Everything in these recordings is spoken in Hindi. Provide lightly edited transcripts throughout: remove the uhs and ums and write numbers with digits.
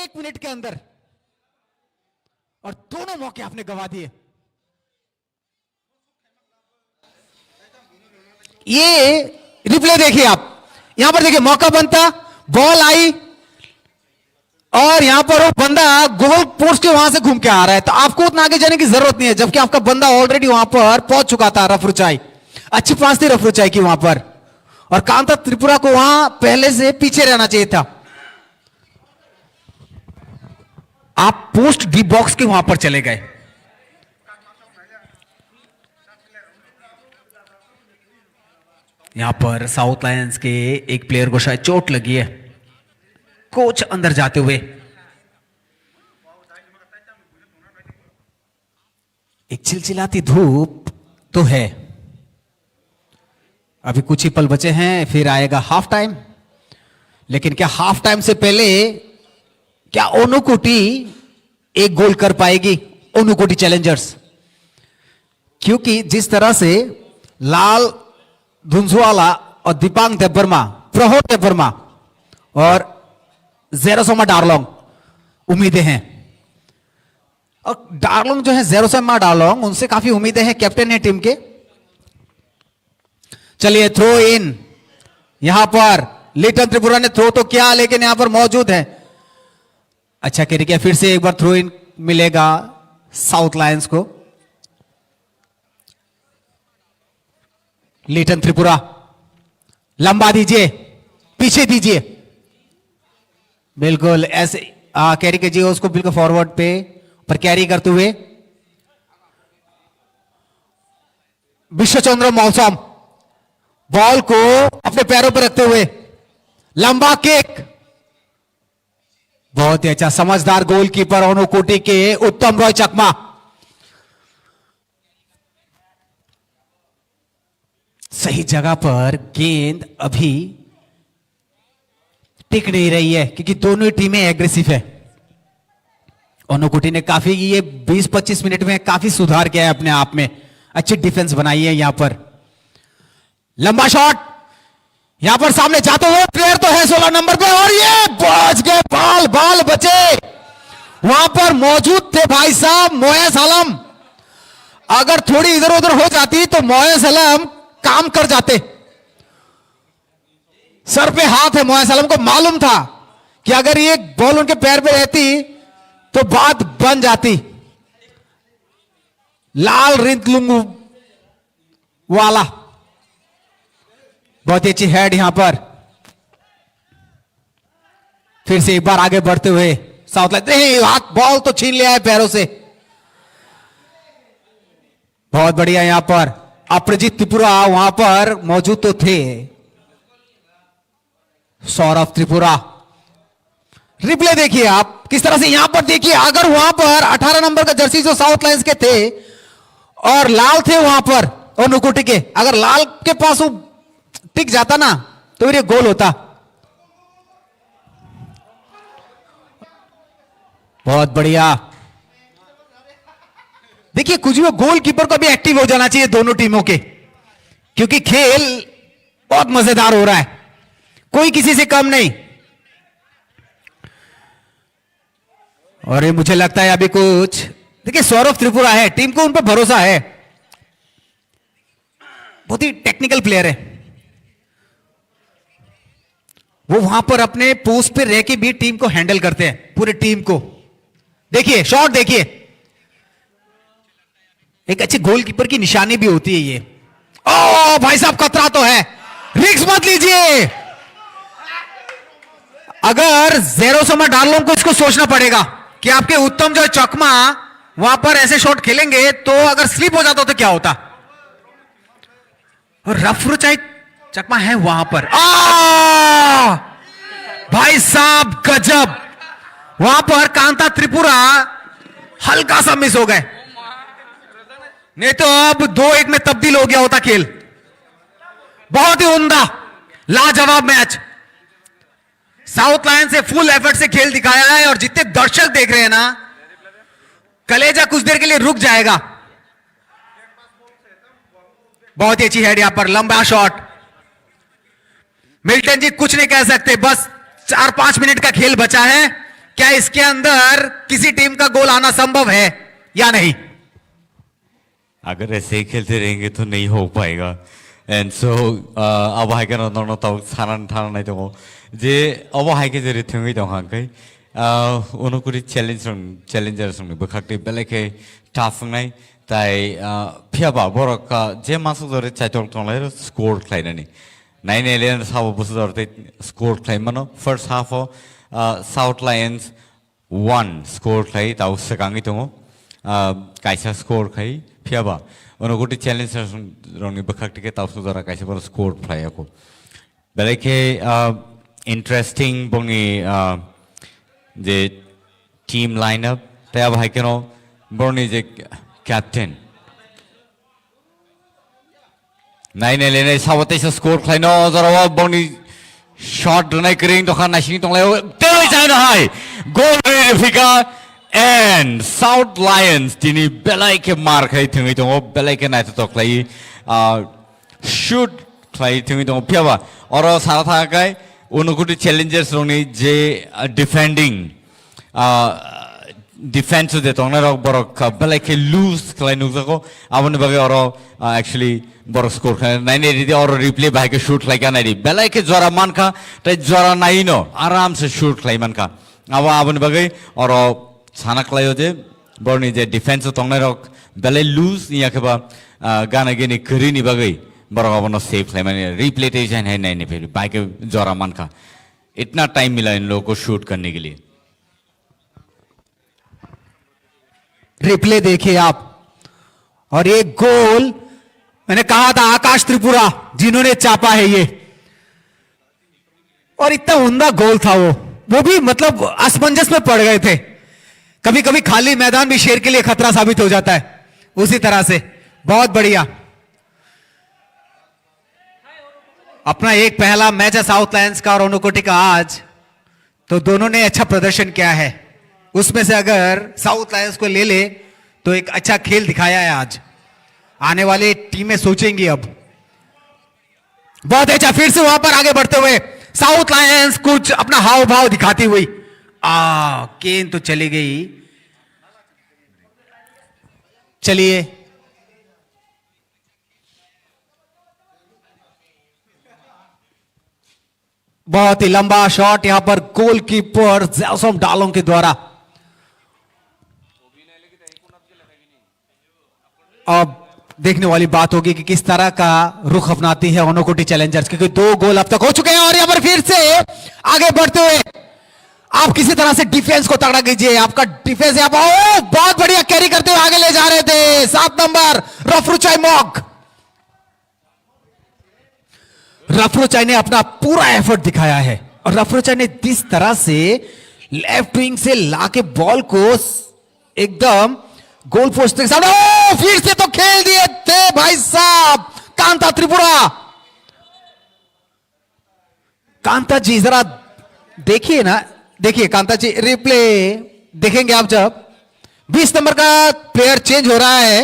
1 मिनट के अंदर, और दोनों मौके आपने गंवा दिए। ये रिप्ले देखिए आप, यहां पर देखिए मौका बनता, बॉल आई और यहां पर वो बंदा गोल पोस्ट के वहां से घूम के आ रहा है, तो आपको उतना आगे जाने की जरूरत नहीं है, जबकि आपका बंदा ऑलरेडी वहां पर पहुंच चुका था। रफ रुचाई अच्छी पास थी रफ रुचाई की वहां पर, और कांता त्रिपुरा को वहां पहले से पीछे रहना चाहिए था। आप पोस्ट डी बॉक्स के वहां पर चले गए। यहां पर साउथ लायंस के एक प्लेयर को शायद चोट लगी है, कोच अंदर जाते हुए। एक चिलचिलाती धूप तो है, अभी कुछ ही पल बचे हैं, फिर आएगा हाफ टाइम। लेकिन क्या हाफ टाइम से पहले क्या ओनुकुटी एक गोल कर पाएगी? ओनुकुटी चैलेंजर्स, क्योंकि जिस तरह से लाल धुंसवाला और दीपांग देबबर्मा, प्रहोर देबबर्मा और जेरोसोमा डार्लोंग उम्मीदें हैं, और डार्लोंग जो है जेरोसोमा डार्लोंग, उनसे काफी उम्मीदें हैं, कैप्टन है टीम के। चलिए थ्रो इन, यहां पर लिटन त्रिपुरा ने थ्रो तो किया, लेकिन यहां पर मौजूद है। अच्छा कह रही, फिर से एक बार थ्रो इन मिलेगा साउथ लायंस को। लिटन त्रिपुरा, लंबा दीजिए, पीछे दीजिए, बिल्कुल ऐसे कैरी कीजिए उसको, बिल्कुल फॉरवर्ड पे पर कैरी करते हुए। विश्वचंद्र मौसम बॉल को अपने पैरों पर रखते हुए, लंबा किक, बहुत ही अच्छा, समझदार गोलकीपर ओनुकुटी के उत्तम रॉय चकमा। सही जगह पर गेंद अभी टिक नहीं रही है, क्योंकि दोनों ही टीमें एग्रेसिव है। ओनुकुटी ने काफी ये 20-25 मिनट में काफी सुधार किया है अपने आप में, अच्छी डिफेंस बनाई है। यहां पर लंबा शॉट, यहां पर सामने जाते हुए प्लेयर तो है 16 नंबर पे, और ये बच गए, बाल बचे, वहां पर मौजूद थे भाई साहब मोयस आलम। अगर थोड़ी इधर उधर हो जाती तो मोयस आलम काम कर जाते। सर पे हाथ है, मोयस आलम को मालूम था कि अगर ये बॉल उनके पैर पे रहती तो बात बन जाती। लाल रिंतलुंगु वाला, बहुत ही अच्छी हेड यहां पर। फिर से एक बार आगे बढ़ते हुए साउथ लाइन, हाथ बॉल तो छीन लिया है पैरों से, बहुत बढ़िया। यहां पर अपराजित त्रिपुरा वहां पर मौजूद तो थे, सौरभ त्रिपुरा। रिप्ले देखिए आप किस तरह से, यहां पर देखिए, अगर वहां पर 18 नंबर का जर्सी जो साउथ लायंस के थे और लाल थे वहां पर ओनुकुटी के, अगर लाल के पास वो टिक जाता ना तो फिर ये गोल होता। बहुत बढ़िया। देखिए कुछ भी गोलकीपर को भी एक्टिव हो जाना चाहिए दोनों टीमों के, क्योंकि खेल बहुत मजेदार हो रहा है, कोई किसी से कम नहीं। और ये मुझे लगता है अभी कुछ, देखिए सौरभ त्रिपुरा है, टीम को उन पर भरोसा है, बहुत ही टेक्निकल प्लेयर है वो, वहां पर अपने पोस्ट पे रह के भी टीम को हैंडल करते हैं, पूरे टीम को। देखिए शॉट देखिए, एक अच्छे गोलकीपर की निशानी भी होती है ये। ओ भाई साहब खतरा तो है, रिस्क मत लीजिए। अगर जेरोसोमा डार्लोंग को इसको सोचना पड़ेगा कि आपके उत्तम जो चकमा वहां पर ऐसे शॉट खेलेंगे तो अगर स्लिप हो जाता तो क्या होता। और रफ रुचाई चकमा है वहां पर, भाई साहब गजब, वहां पर कांता त्रिपुरा हल्का सा मिस हो गए, नहीं तो अब 2-1 में तब्दील हो गया होता खेल। बहुत ही उम्दा लाजवाब मैच, साउथ लायंस से फुल एफर्ट से खेल दिखाया है, और जितने दर्शक देख रहे हैं ना, कलेजा कुछ देर के लिए रुक जाएगा। बहुत ही अच्छी हेड यहां पर, लंबा शॉट। मिल्टन जी कुछ नहीं कह सकते, बस 4-5 मिनट का खेल बचा है, क्या इसके अंदर किसी टीम का गोल आना संभव है या नहीं? अगर ऐसे ही खेलते रहेंगे तो नहीं हो पाएगा। एंड सो अब हाई के नोनो तो सानन थाना नहीं तो जे अब हाई के जरिए थेंगे तो हाँ कहीं उनको चैलेंजर्स ने बखाते पहले के टाफ नहीं ताई फियाबा बोरा का जे मासुक दौरे चाइटोल तो ले स्कोर क्लाइना नहीं 9-11 साव बुस दौरे स्कोर क्लाइन मनो फर्स्ट हाफ हो साउथ लायंस 1 स्कोर क्लाई ताऊ सेकांगी तो काइसा स्कोर खाई फियाबा उनको चैलेंजर्स रोनी बखाते के ताऊ सुधारा काइसा पर स्कोर क्लाई को पहले के इंटरेस्टिंग बोंगी जे टीम लाइनअप तया भाई के नो बोर्नी जे कैप्टन 9-11 सावते से स्कोर खाइनो जरा बोर्नी शॉट नहीं करेंगे तो खाना नहीं तो ले तेरे जाना है गोल फिका एंड साउथ लायंस तिनी बेलाई के मार खाई थी तो बेलाई के नाइट तो खाई शूट खाई थी तो फियाबा और सारा था क्या उनको चैलेंजर्स रोनी जे डिफेंडिंग डिफेंस दे तो ना बरक बेलाई के लूज खाई नुक को आपने बगे और एक्चुअली बरक स्कोर खाई नहीं नहीं और रिप्ले भाई के शूट खाई क्या नहीं बेलाई के जोरा मान का तो जोरा नहीं नो आराम से शूट खाई मान का अब आपने बगे और साना क्लाई हो जे बरनी जे डिफेंस तो ना बेलाई लूज या के बा गाना गिनी करी नहीं बगे बरक अपना सेफ खाई मैंने रिप्ले टेंशन है नहीं फिर भाई के जोरा मान का इतना टाइम मिला इन लोगों को शूट करने के लिए। रिप्ले देखिए आप और एक गोल मैंने कहा था आकाश त्रिपुरा जिन्होंने चापा है ये और इतना उम्दा गोल था वो भी मतलब असमंजस में पड़ गए थे। कभी कभी खाली मैदान भी शेर के लिए खतरा साबित हो जाता है उसी तरह से बहुत बढ़िया। अपना एक पहला मैच है साउथ लायंस का और ओनोकोटी का आज तो दोनों ने अच्छा प्रदर्शन किया है। उसमें से अगर साउथ लायंस को ले ले तो एक अच्छा खेल दिखाया है आज। आने वाली टीमें सोचेंगी अब बहुत अच्छा। फिर से वहां पर आगे बढ़ते हुए साउथ लायंस कुछ अपना हाव भाव दिखाती हुई केन तो चली गई। चलिए बहुत ही लंबा शॉट यहां पर गोलकीपर जैसोम डालों के द्वारा। अब देखने वाली बात होगी कि किस तरह का रुख अपनाती है ओनोकोटी चैलेंजर्स क्योंकि 2 गोल अब तक हो चुके हैं और यहां पर फिर से आगे बढ़ते हुए आप किसी तरह से डिफेंस को तगड़ा कीजिए। आपका डिफेंस यहां पर बहुत बढ़िया कैरी करते हुए आगे ले जा रहे थे 7 नंबर रफरुचाई मॉक। रफरुचाई ने अपना पूरा एफर्ट दिखाया है और रफरुचाई ने जिस तरह से लेफ्ट विंग से लाके बॉल को एकदम गोल पोस्ट के सामने फिर से तो खेल दिए थे भाई साहब कांता त्रिपुरा। कांता जी जरा देखिए ना, देखिए कांता जी रिप्ले देखेंगे आप जब 20 नंबर का प्लेयर चेंज हो रहा है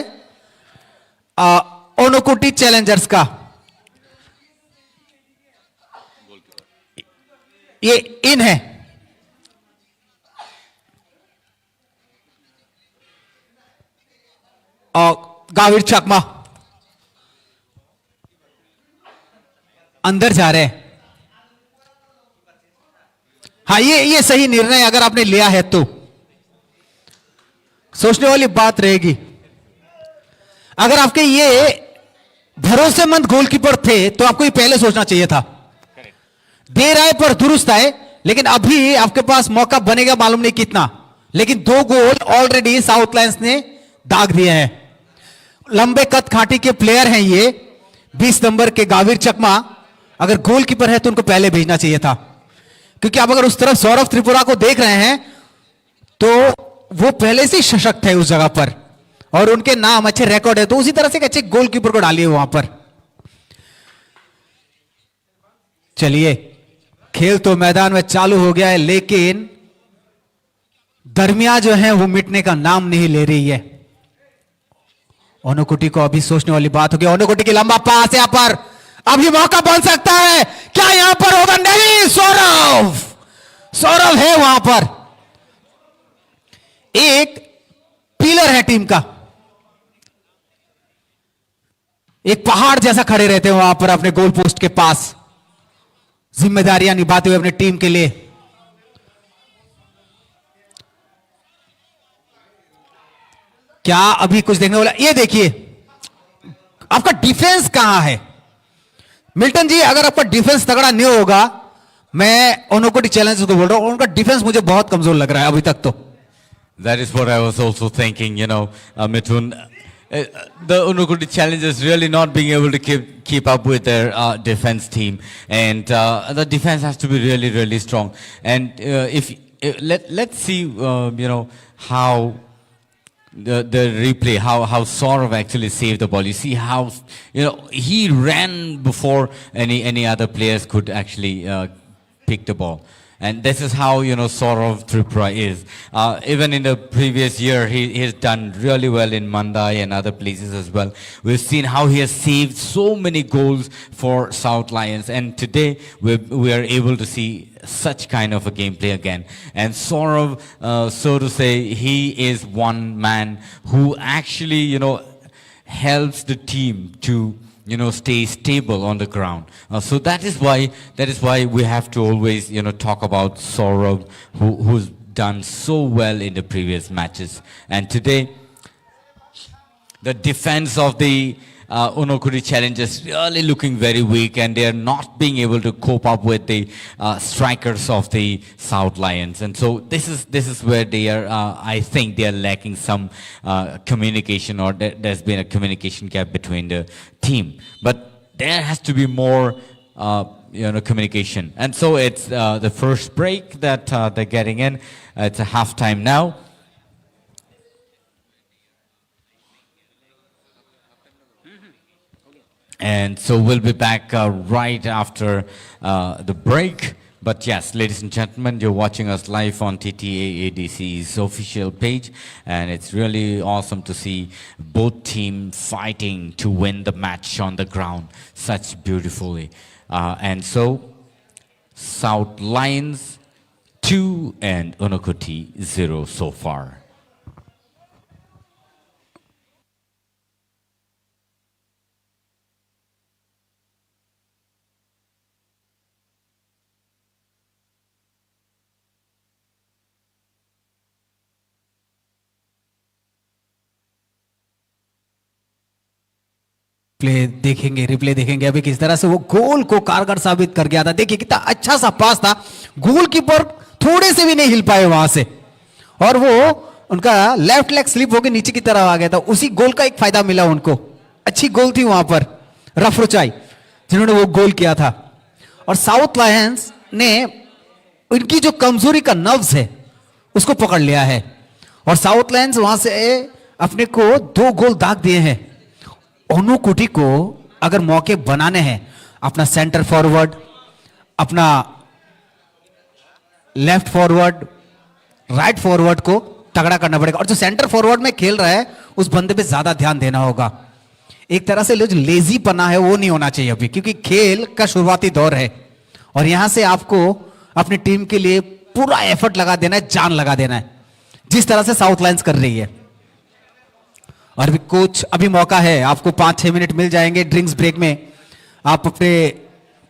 ओनोकोटी चैलेंजर्स का। ये इन है और गाविर चकमा अंदर जा रहे हैं। हाँ ये सही निर्णय अगर आपने लिया है तो सोचने वाली बात रहेगी। अगर आपके ये भरोसेमंद गोलकीपर थे तो आपको ये पहले सोचना चाहिए था। देर आए पर दुरुस्त आए, लेकिन अभी आपके पास मौका बनेगा मालूम नहीं कितना, लेकिन 2 गोल ऑलरेडी साउथ लायंस ने दाग दिए हैं। लंबे कद खाटी के प्लेयर हैं ये 20 नंबर के गाविर चकमा। अगर गोलकीपर है तो उनको पहले भेजना चाहिए था क्योंकि आप अगर उस तरफ सौरभ त्रिपुरा को देख रहे हैं तो वो पहले से सशक्त है उस जगह पर और उनके नाम अच्छे रिकॉर्ड है, तो उसी तरह से एक अच्छे गोलकीपर को डालिए वहां पर। चलिए खेल तो मैदान में चालू हो गया है लेकिन दरमिया जो है वो मिटने का नाम नहीं ले रही है। ओनोकोटी को अभी सोचने वाली बात होगी। ओनोकोटी की लंबा पास यहां पर अभी मौका बन सकता है, क्या यहां पर होगा? नहीं, सौरभ है वहां पर एक पिलर है टीम का, एक पहाड़ जैसा खड़े रहते हैं वहां पर अपने गोल पोस्ट के पास, जिम्मेदारियां निभाते हुए अपने टीम के लिए। क्या अभी कुछ देखने वाला, ये देखिए आपका डिफेंस कहां है मिल्टन जी। अगर आपका डिफेंस तगड़ा नहीं होगा, मैं ओनोकुटी चैलेंज को बोल रहा हूं, उनका डिफेंस मुझे बहुत कमजोर लग रहा है अभी तक तो। That is what I was also thinking, Mithun. The Unukudi challenge is really not being able to keep up with their defense team, and the defense has to be really, really strong. And if let's see, how the replay, how Saurav actually saved the ball. You see how he ran before any other players could actually pick the ball. And this is how, Saurav Tripura is. Even in the previous year, he's done really well in Mandai and other places as well. We've seen how he has saved so many goals for South Lions. And today, we are able to see such kind of a gameplay again. And Saurav, so to say, he is one man who actually, helps the team to stay stable on the ground. So that is why we have to always, talk about Saurav, who's done so well in the previous matches. And today, the defense of the Unokuri challenge is really looking very weak, and they are not being able to cope up with the strikers of the South Lions. And so this is where they are. I think they are lacking some communication, or there's been a communication gap between the team. But there has to be more, communication. And so it's the first break that they're getting in. It's a halftime now. And so we'll be back right after the break. But yes, ladies and gentlemen, you're watching us live on TTAADC's official page, and it's really awesome to see both teams fighting to win the match on the ground such beautifully. And so, South Lions 2 and Unokoti 0 so far. Play देखेंगे, रिप्ले देखेंगे अभी किस तरह से वो गोल को कारगर साबित कर गया था। देखिए कितना अच्छा सा पास था, गोलकीपर थोड़े से भी नहीं हिल पाए वहां से, और वो उनका लेफ्ट लेग स्लिप होकर नीचे की तरफ आ गया था। उसी गोल का एक फायदा मिला उनको, अच्छी गोल थी वहां पर रफ रुचाई जिन्होंने वो गोल किया था। और साउथ लायंस ने उनकी जो कमजोरी का नर्व्स है उसको पकड़ लिया है, और साउथ लायंस वहां से अपने को 2 गोल दाग दिए हैं। ओनुकुटी को अगर मौके बनाने हैं, अपना सेंटर फॉरवर्ड, अपना लेफ्ट फॉरवर्ड, राइट फॉरवर्ड को तगड़ा करना पड़ेगा, और जो सेंटर फॉरवर्ड में खेल रहा है उस बंदे पे ज्यादा ध्यान देना होगा। एक तरह से जो लेजी पना है वो नहीं होना चाहिए अभी, क्योंकि खेल का शुरुआती दौर है, और यहां से आपको अपनी टीम के लिए पूरा एफर्ट लगा देना है, जान लगा देना है, जिस तरह से साउथ लायंस कर रही है। और भी कोच, अभी मौका है, आपको 5-6 मिनट मिल जाएंगे ड्रिंक्स ब्रेक में, आप अपने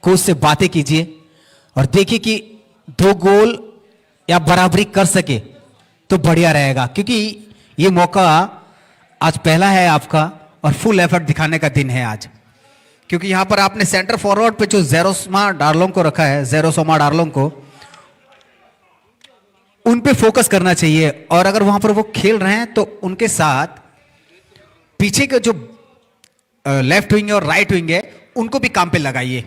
कोच से बातें कीजिए और देखिए कि 2 गोल या बराबरी कर सके तो बढ़िया रहेगा, क्योंकि ये मौका आज पहला है आपका और फुल एफर्ट दिखाने का दिन है आज। क्योंकि यहां पर आपने सेंटर फॉरवर्ड पे जो जेरोसमा डार्लोंग को रखा है, जेरोसोमा डार्लोंग को, उन पे फोकस करना चाहिए, और अगर वहां पर वो खेल रहे हैं तो उनके साथ पीछे के जो लेफ्ट विंग और राइट विंग है उनको भी काम पे लगाइए,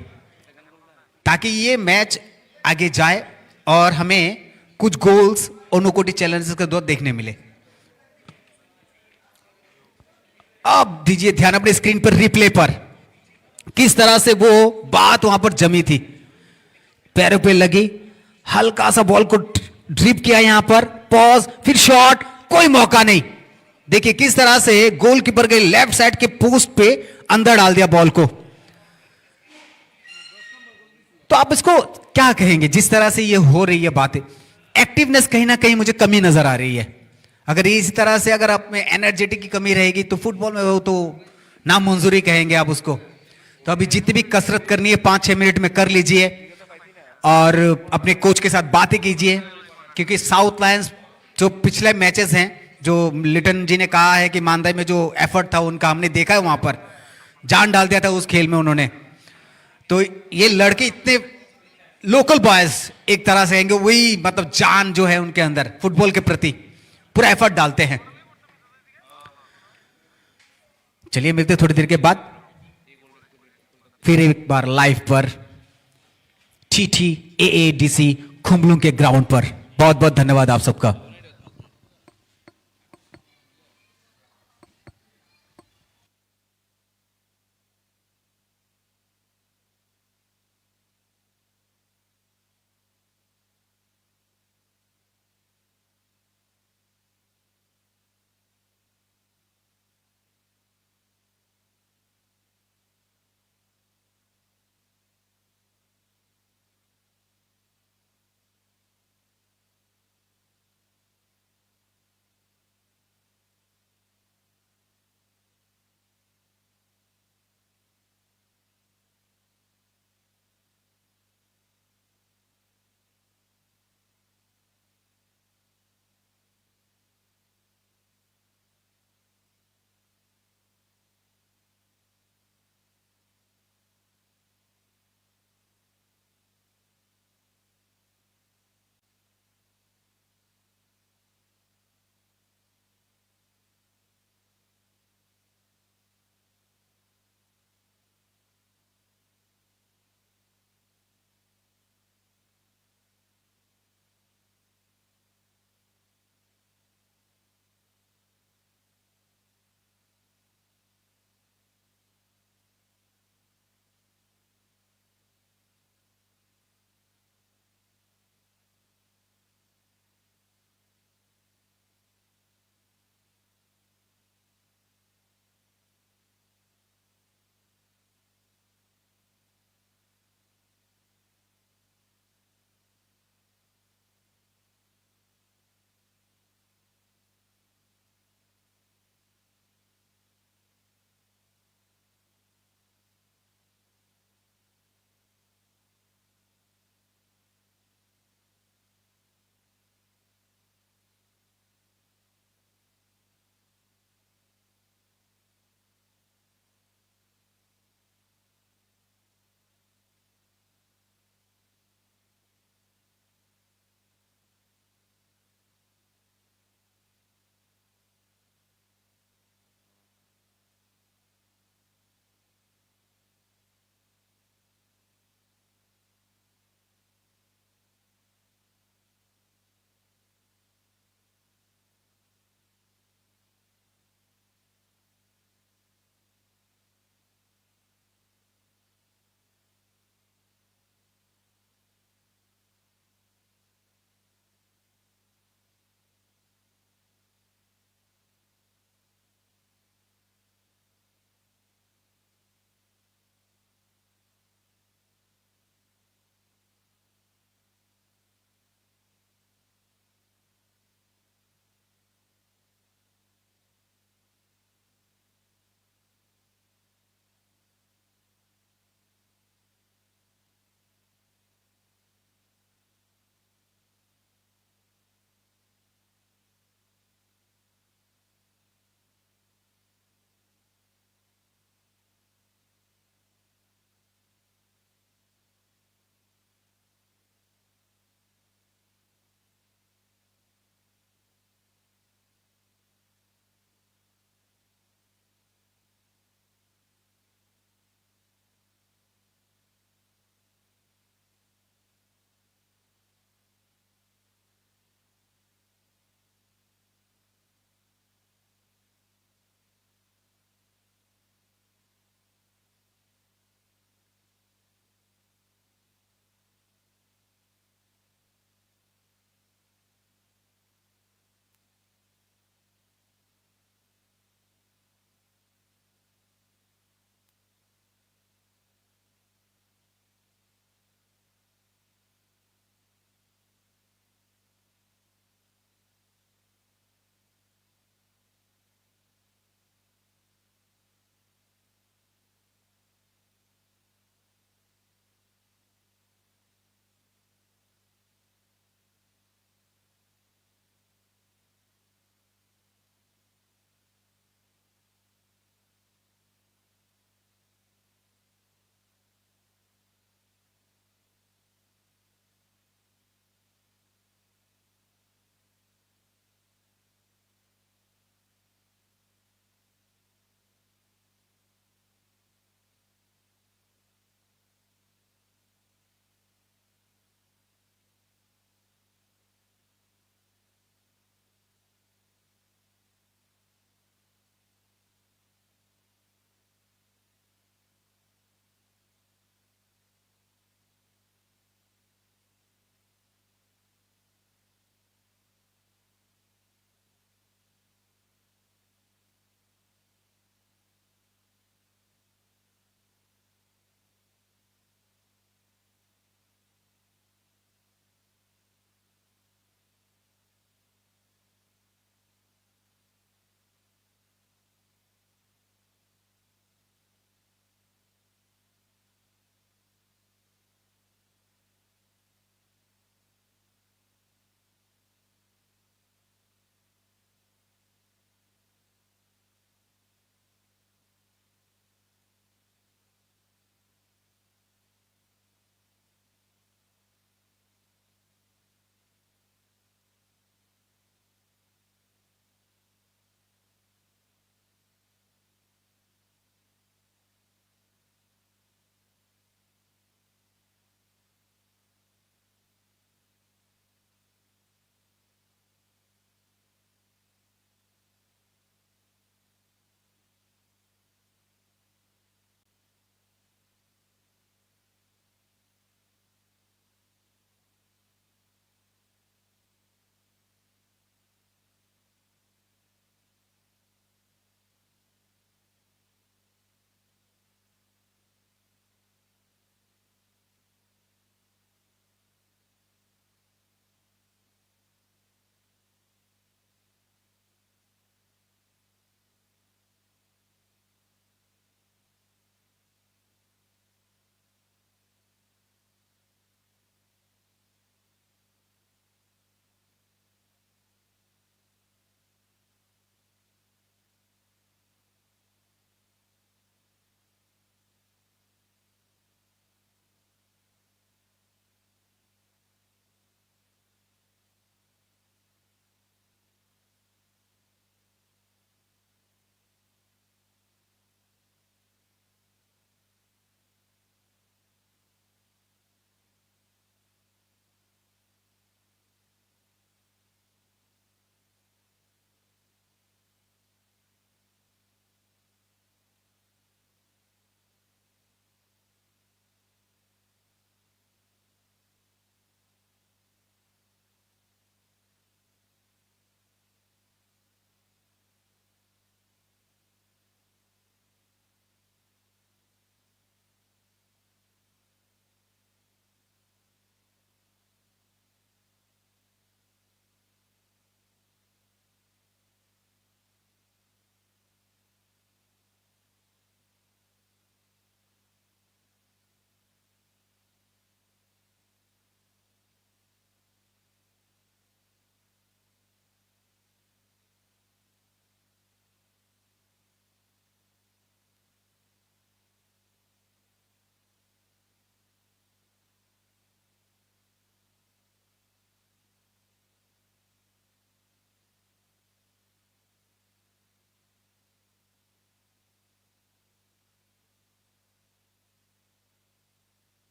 ताकि ये मैच आगे जाए और हमें कुछ गोल्स ओनुकोटी चैलेंजेस के दौर देखने मिले। अब दीजिए ध्यान अपने स्क्रीन पर रिप्ले पर, किस तरह से वो बात वहां पर जमी थी, पैरों पे लगी, हल्का सा बॉल को ड्रिप किया, यहां पर पॉज, फिर शॉट, कोई मौका नहीं। देखिए किस तरह से गोलकीपर के लेफ्ट साइड के पोस्ट पे अंदर डाल दिया बॉल को। तो आप इसको क्या कहेंगे, जिस तरह से ये हो रही है बातें, एक्टिवनेस कहीं ना कहीं मुझे कमी नजर आ रही है। अगर इसी तरह से अगर आप में एनर्जेटिक की कमी रहेगी तो फुटबॉल में वो तो नामंजूरी कहेंगे आप उसको। तो अभी जितनी भी कसरत करनी है 5-6 मिनट में कर लीजिए और अपने कोच के साथ बातें कीजिए, क्योंकि साउथ लायंस जो पिछले मैचेस हैं, जो लिटन जी ने कहा है कि मानदाई में जो एफर्ट था उनका हमने देखा है, वहां पर जान डाल दिया था उस खेल में उन्होंने। तो ये लड़के इतने लोकल बॉयज एक तरह से कहेंगे, वही मतलब जान जो है उनके अंदर फुटबॉल के प्रति पूरा एफर्ट डालते हैं। चलिए मिलते थोड़ी देर के बाद फिर एक बार लाइव पर TTAADC खुम्बलुंग के ग्राउंड पर। बहुत बहुत धन्यवाद आप सबका।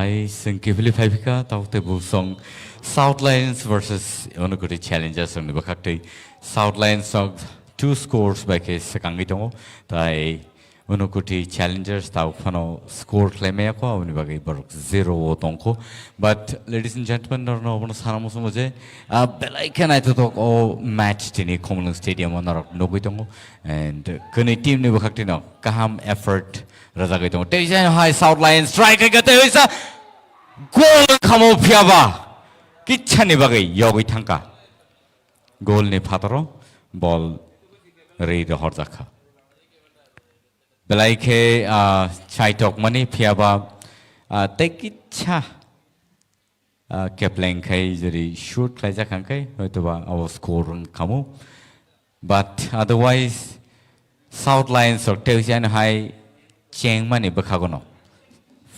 hai sengkibli faifika taute bu song South Lions versus Onukuti Challengers on the bakakti South Lions song 2 scores by case sekangitongo tai Onukuti Challengers tau fano score claim ko oni bagai baruk 0 tongko. But ladies and gentlemen no bono sanamo somoje belai kenai to o match tini Komlung Stadium on narok nogitongo and kuni team ni bakakti no kaham effort raja gaitong Tejan High South Lions strike gate hoisa goal khamo phiaba kichani bagai yogi thangka goal ni phataro ball rei de horjakha belai ke chaitok mani phiaba tekicha keplang kai jeri shoot khlaija khangkai hoitoba our score khamo but otherwise South Lions or Tejan High Cheng mani bakhagono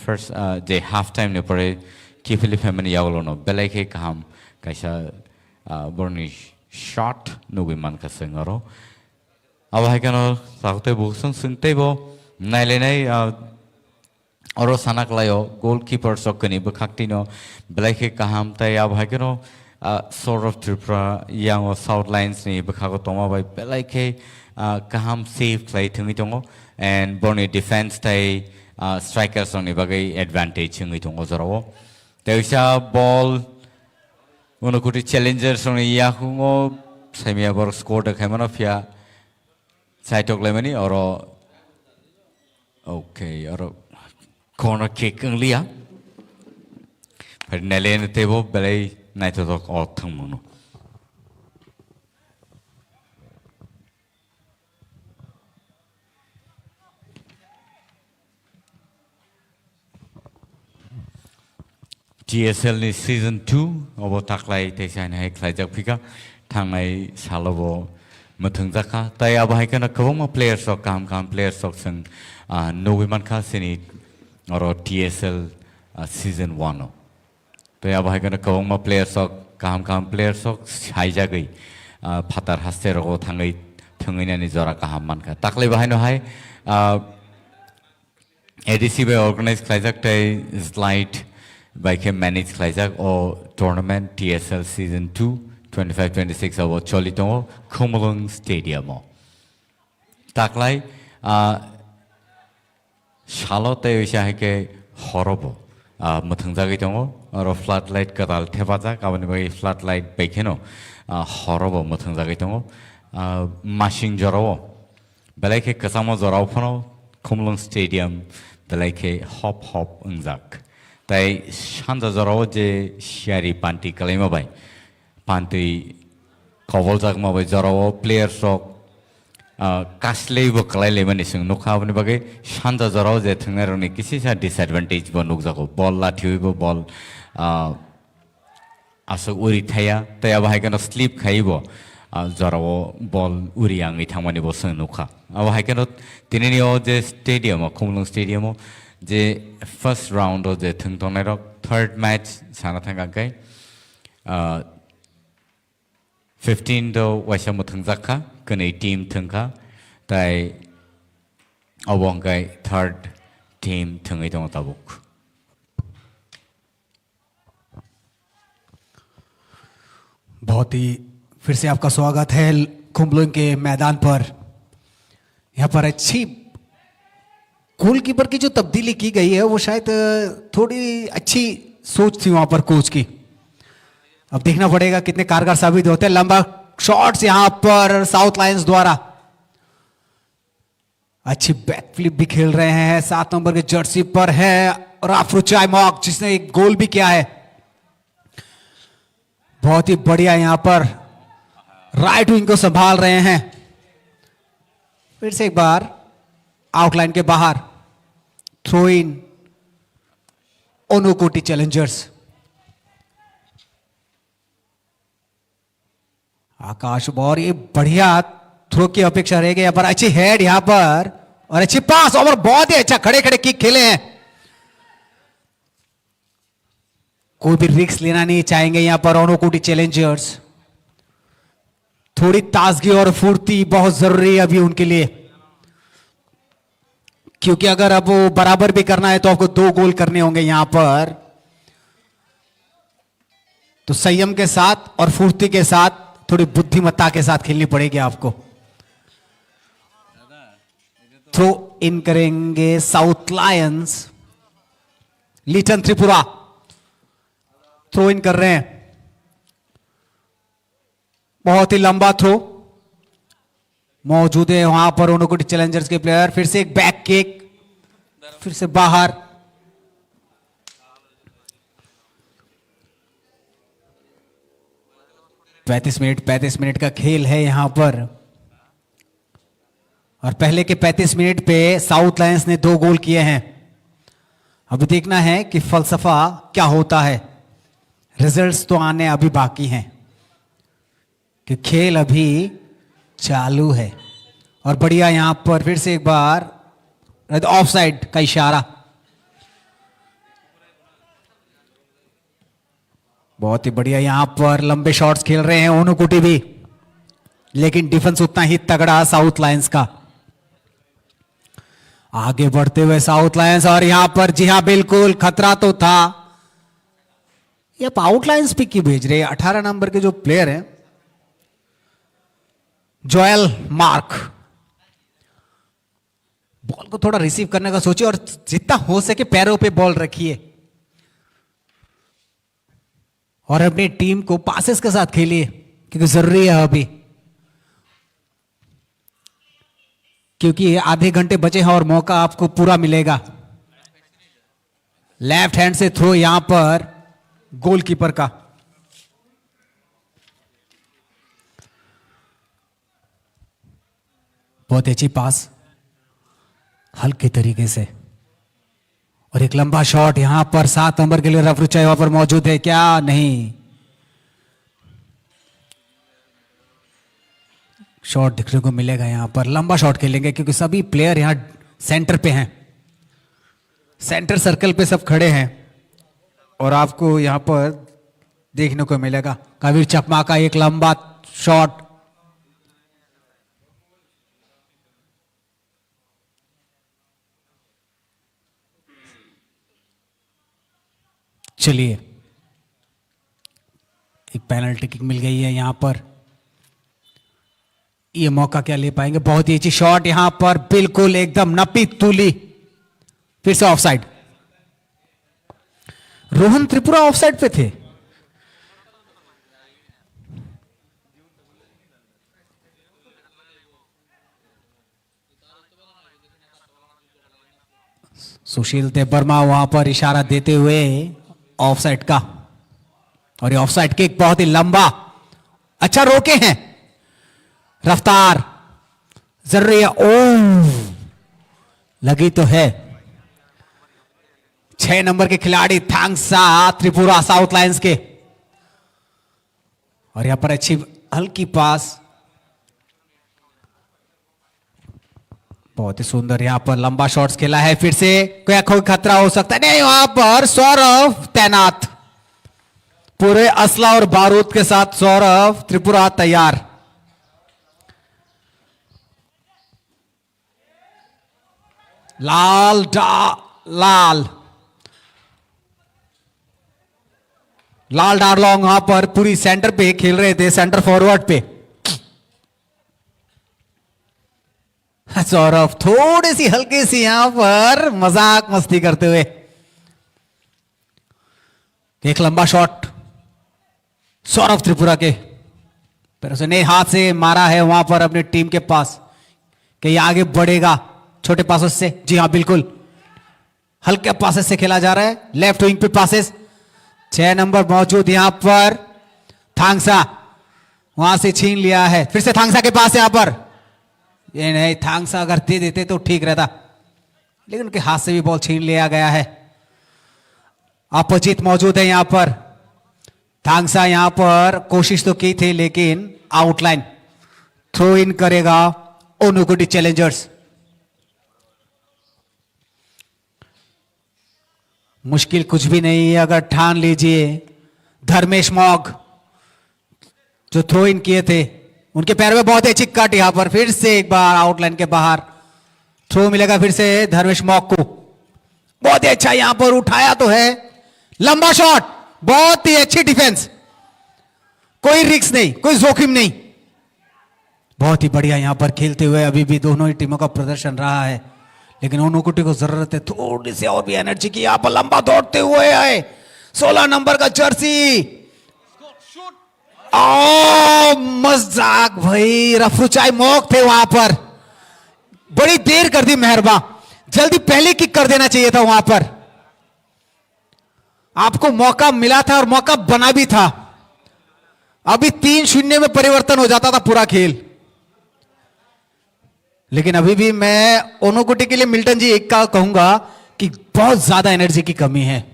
first the half time ne pore kifili family yawlono belai ke kaham kaisa burnish shot no man ka sengaro awai kano sakte busung sungte bo naile nai oro sanak layo goalkeeper sokani bakhaktino belai ke kaham tai awai kano sort of Tripura yang o South Lions ni bakhago toma bai belai ke kaham save play thungi tongo and Borneo defense tai strikers on bagai advantage ngi tongo zarawo teisa ball Onukuti Challengers on yahungo semia bor score de khamana fia saitok lemani oro okay oro corner kick nglia per nelen tebo belai naito dok othang mono GSL ni season 2 obo taklai tesan hai khlaijak phika thangai salobo mathung jaka tai abai kana kwang players sok kam players sok sang nowiman kha sini oro TSL season 1 tai abai kana kwang players sok kam players sok haija gai phatar haste ro thangai thungaina ni jora kaham man kha taklai bahai no hai ADC by organized khlaijak tai slide by can manage Klaijak or tournament TSL season 2 25-26 over Cholito Komolung Stadium. Taklai Charlotte Shahike horrible. Matangzagitongo or floodlight Katal Tevazak, Avani floodlight Bakeno horrible Matangzagitongo mashing Joro Beleke Kasamo Zoraupono Komolung Stadium Beleke hop unzak. Tai shanda zaro je shari panti kalima bai panti kowal jak ma bai zaro player sok kasle bo kalai le mani sung nokha bani bagai shanda zaro je thnger ni kisi sa disadvantage bo nuk jako ball la thioi bo ball asok uri thaya tai abai kana sleep khai bo zaro ball uri angi thamani bo sung nokha abai kana tinini o je stadium Komolung Stadium the first round of the Thungtonero third match Sanatangakai 15 do Washamuthangzaka Kune team Thunka Tai Awongai third team Thungitong Tabuk. बहुत ही फिर से आपका स्वागत है कोमलुंग के मैदान पर यहाँ पर अच्छी गोलकीपर की जो तब्दीली की गई है वो शायद थोड़ी अच्छी सोच थी वहां पर कोच की अब देखना पड़ेगा कितने कारगर साबित होते हैं लंबा शॉट्स यहां पर साउथ लायंस द्वारा अच्छी बैक फ्लिप भी खेल रहे हैं 7 नंबर के जर्सी पर है राफ्रू चाइमॉक जिसने एक गोल भी किया है बहुत ही बढ़िया यहां पर राइट विंग को संभाल रहे हैं फिर से एक बार आउटलाइन के बाहर थ्रो इन ओनुकोटी चैलेंजर्स आकाश और ये बढ़िया थ्रो की अपेक्षा रह गई पर अच्छी हेड यहां पर और अच्छी पास और बहुत ही अच्छा खड़े खड़े किक खेले हैं कोई भी रिस्क लेना नहीं चाहेंगे यहां पर ओनुकोटी चैलेंजर्स थोड़ी ताजगी और फुर्ती बहुत जरूरी है अभी उनके लिए क्योंकि अगर अब वो बराबर भी करना है तो आपको 2 गोल करने होंगे यहां पर तो संयम के साथ और फुर्ती के साथ, थोड़ी बुद्धिमत्ता के साथ खेलनी पड़ेगी आपको। थ्रो इन करेंगे South Lions. Liton Tripura throw in कर रहे हैं, बहुत ही लंबा थ्रो मौजूद है वहां पर ऊनकोटी चैलेंजर्स के प्लेयर। फिर से एक बैक किक, फिर से बाहर। पैंतीस मिनट का खेल है यहां पर, और पहले के 35 मिनट पे साउथ लायंस ने 2 गोल किए हैं। अभी देखना है कि फलसफा क्या होता है। रिजल्ट्स तो आने अभी बाकी हैं, कि खेल अभी चालू है। और बढ़िया यहां पर फिर से एक बार ऑफ साइड का इशारा। बहुत ही बढ़िया यहां पर लंबे शॉट्स खेल रहे हैं ऊनकोटी भी, लेकिन डिफेंस उतना ही तगड़ा साउथ लायंस का। आगे बढ़ते हुए साउथ लायंस, और यहां पर जी हां बिल्कुल खतरा तो था। ये आप आउट लायंस पिक की भेज रहे हैं। 18 नंबर के जो प्लेयर हैं जोएल मार्क, बॉल को थोड़ा रिसीव करने का सोचिए और जितना हो सके पैरों पे बॉल रखिए, और अपनी टीम को पासेस के साथ खेलिए, क्योंकि जरूरी है अभी, क्योंकि आधे घंटे बचे हैं और मौका आपको पूरा मिलेगा। लेफ्ट हैंड से थ्रो यहां पर गोलकीपर का। बहुत अच्छी पास हल्के तरीके से, और एक लंबा शॉट यहां पर 7 नंबर के लिए रफरुचा वहां पर मौजूद है क्या? नहीं, शॉट देखने को मिलेगा यहां पर। लंबा शॉट खेलेंगे क्योंकि सभी प्लेयर यहां सेंटर पे हैं, सेंटर सर्कल पे सब खड़े हैं, और आपको यहां पर देखने को मिलेगा कबीर चकमा का एक लंबा शॉट। चलिए, एक पेनल्टी किक मिल गई है यहां पर। ये मौका क्या ले पाएंगे? बहुत ही अच्छी शॉट यहां पर, बिल्कुल एकदम नपी तुली। फिर से ऑफसाइड। रोहन त्रिपुरा ऑफसाइड पे थे। सुशील देवर्मा वहां पर इशारा देते हुए ऑफसाइड का, और ये ऑफसाइड किक बहुत ही लंबा, अच्छा रोके हैं, रफ्तार जरूरी है। ओ लगी तो है। 6 नंबर के खिलाड़ी थांगसा त्रिपुरा साउथ लायंस के, और यहां पर अच्छी हल्की पास, बहुत ही सुंदर यहां पर लंबा शॉट्स खेला है। फिर से कोई खतरा हो सकता है, नहीं, वहां पर सौरभ तैनात, पूरे असला और बारूद के साथ सौरभ त्रिपुरा तैयार। लाल डारलॉन्ग वहां पर पूरी सेंटर पे खेल रहे थे, सेंटर फॉरवर्ड पे। सौरभ थोड़ी सी हल्की सी यहां पर मजाक मस्ती करते हुए, एक लंबा शॉट सौरभ त्रिपुरा के पैरों से, नहीं हाथ से मारा है वहां पर अपनी टीम के पास, कि ये आगे बढ़ेगा छोटे पासेस से। जी हां बिल्कुल, हल्के पासेस से खेला जा रहा है, लेफ्ट विंग पे पासेस। 6 नंबर मौजूद यहां पर, थांगसा वहां से छीन लिया है, फिर से थांगसा के पास यहां पर। ये नहीं, थांगसा अगर दे देते तो ठीक रहता, लेकिन उनके हाथ से भी बॉल छीन लिया गया है। अपोजिट मौजूद है यहां पर, थांगसा यहां पर कोशिश तो की थी, लेकिन आउटलाइन। थ्रो इन करेगा ऊनकोटी चैलेंजर्स। मुश्किल कुछ भी नहीं है अगर ठान लीजिए। धर्मेश मॉग जो थ्रो इन किए थे, उनके पैर में बहुत अच्छी कट, यहां पर फिर से एक बार आउटलाइन के बाहर। थ्रो मिलेगा फिर से धर्मेश मॉग को, बहुत ही अच्छा यहां पर उठाया तो है, लंबा शॉट, बहुत ही अच्छी डिफेंस, कोई रिस्क नहीं, कोई जोखिम नहीं। बहुत ही बढ़िया यहां पर खेलते हुए अभी भी दोनों ही टीमों का प्रदर्शन रहा है, लेकिन ओनुकुटी को जरूरत है थोड़ी सी और भी एनर्जी की। यहां पर लंबा दौड़ते हुए आए 16 नंबर का जर्सी। ओ मजाक भाई, रफरुचाई मौक थे वहां पर, बड़ी देर कर दी मेहरबा, जल्दी पहले किक कर देना चाहिए था वहां पर। आपको मौका मिला था और मौका बना भी था, अभी 3-0 में परिवर्तन हो जाता था पूरा खेल। लेकिन अभी भी मैं ओनुकुटी के लिए मिल्टन जी एक का कहूंगा कि बहुत ज्यादा एनर्जी की कमी है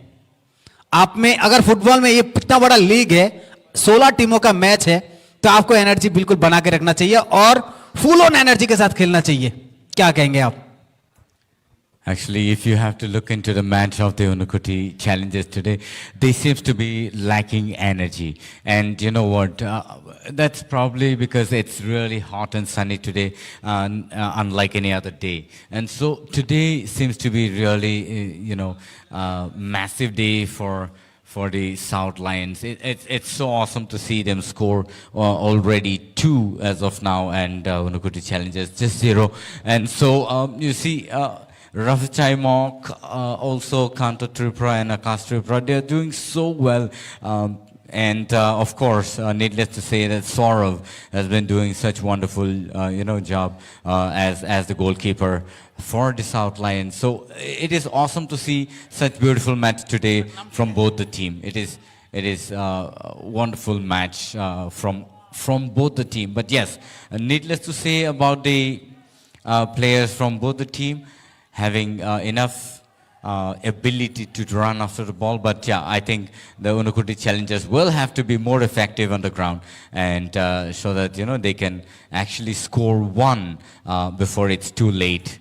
आप में। अगर फुटबॉल में ये इतना बड़ा लीग है, 16 टीमों का मैच है, तो आपको एनर्जी बिल्कुल बना के रखना चाहिए और फुल ऑन एनर्जी के साथ खेलना चाहिए। क्या कहेंगे आप? Actually, if you have to look into the match of the Unukuti challenges today, they seems to be lacking energy. And you know what? That's probably because it's really hot and sunny today, unlike any other day. And so today seems to be really, massive day for the South Lions. It's so awesome to see them score already 2 as of now, and Unukuti challenges just 0. And so you see. Rafichai Mok, also Kanto Tripura and Akash Tripura, they are doing so well. And of course, needless to say that Saurav has been doing such wonderful, job as the goalkeeper for the South Lions. So it is awesome to see such beautiful match today from both the team. It is a wonderful match from both the team. But yes, needless to say about the players from both the team having enough ability to run after the ball. But yeah, I think the Unukuti challengers will have to be more effective on the ground and so that they can actually score one before it's too late.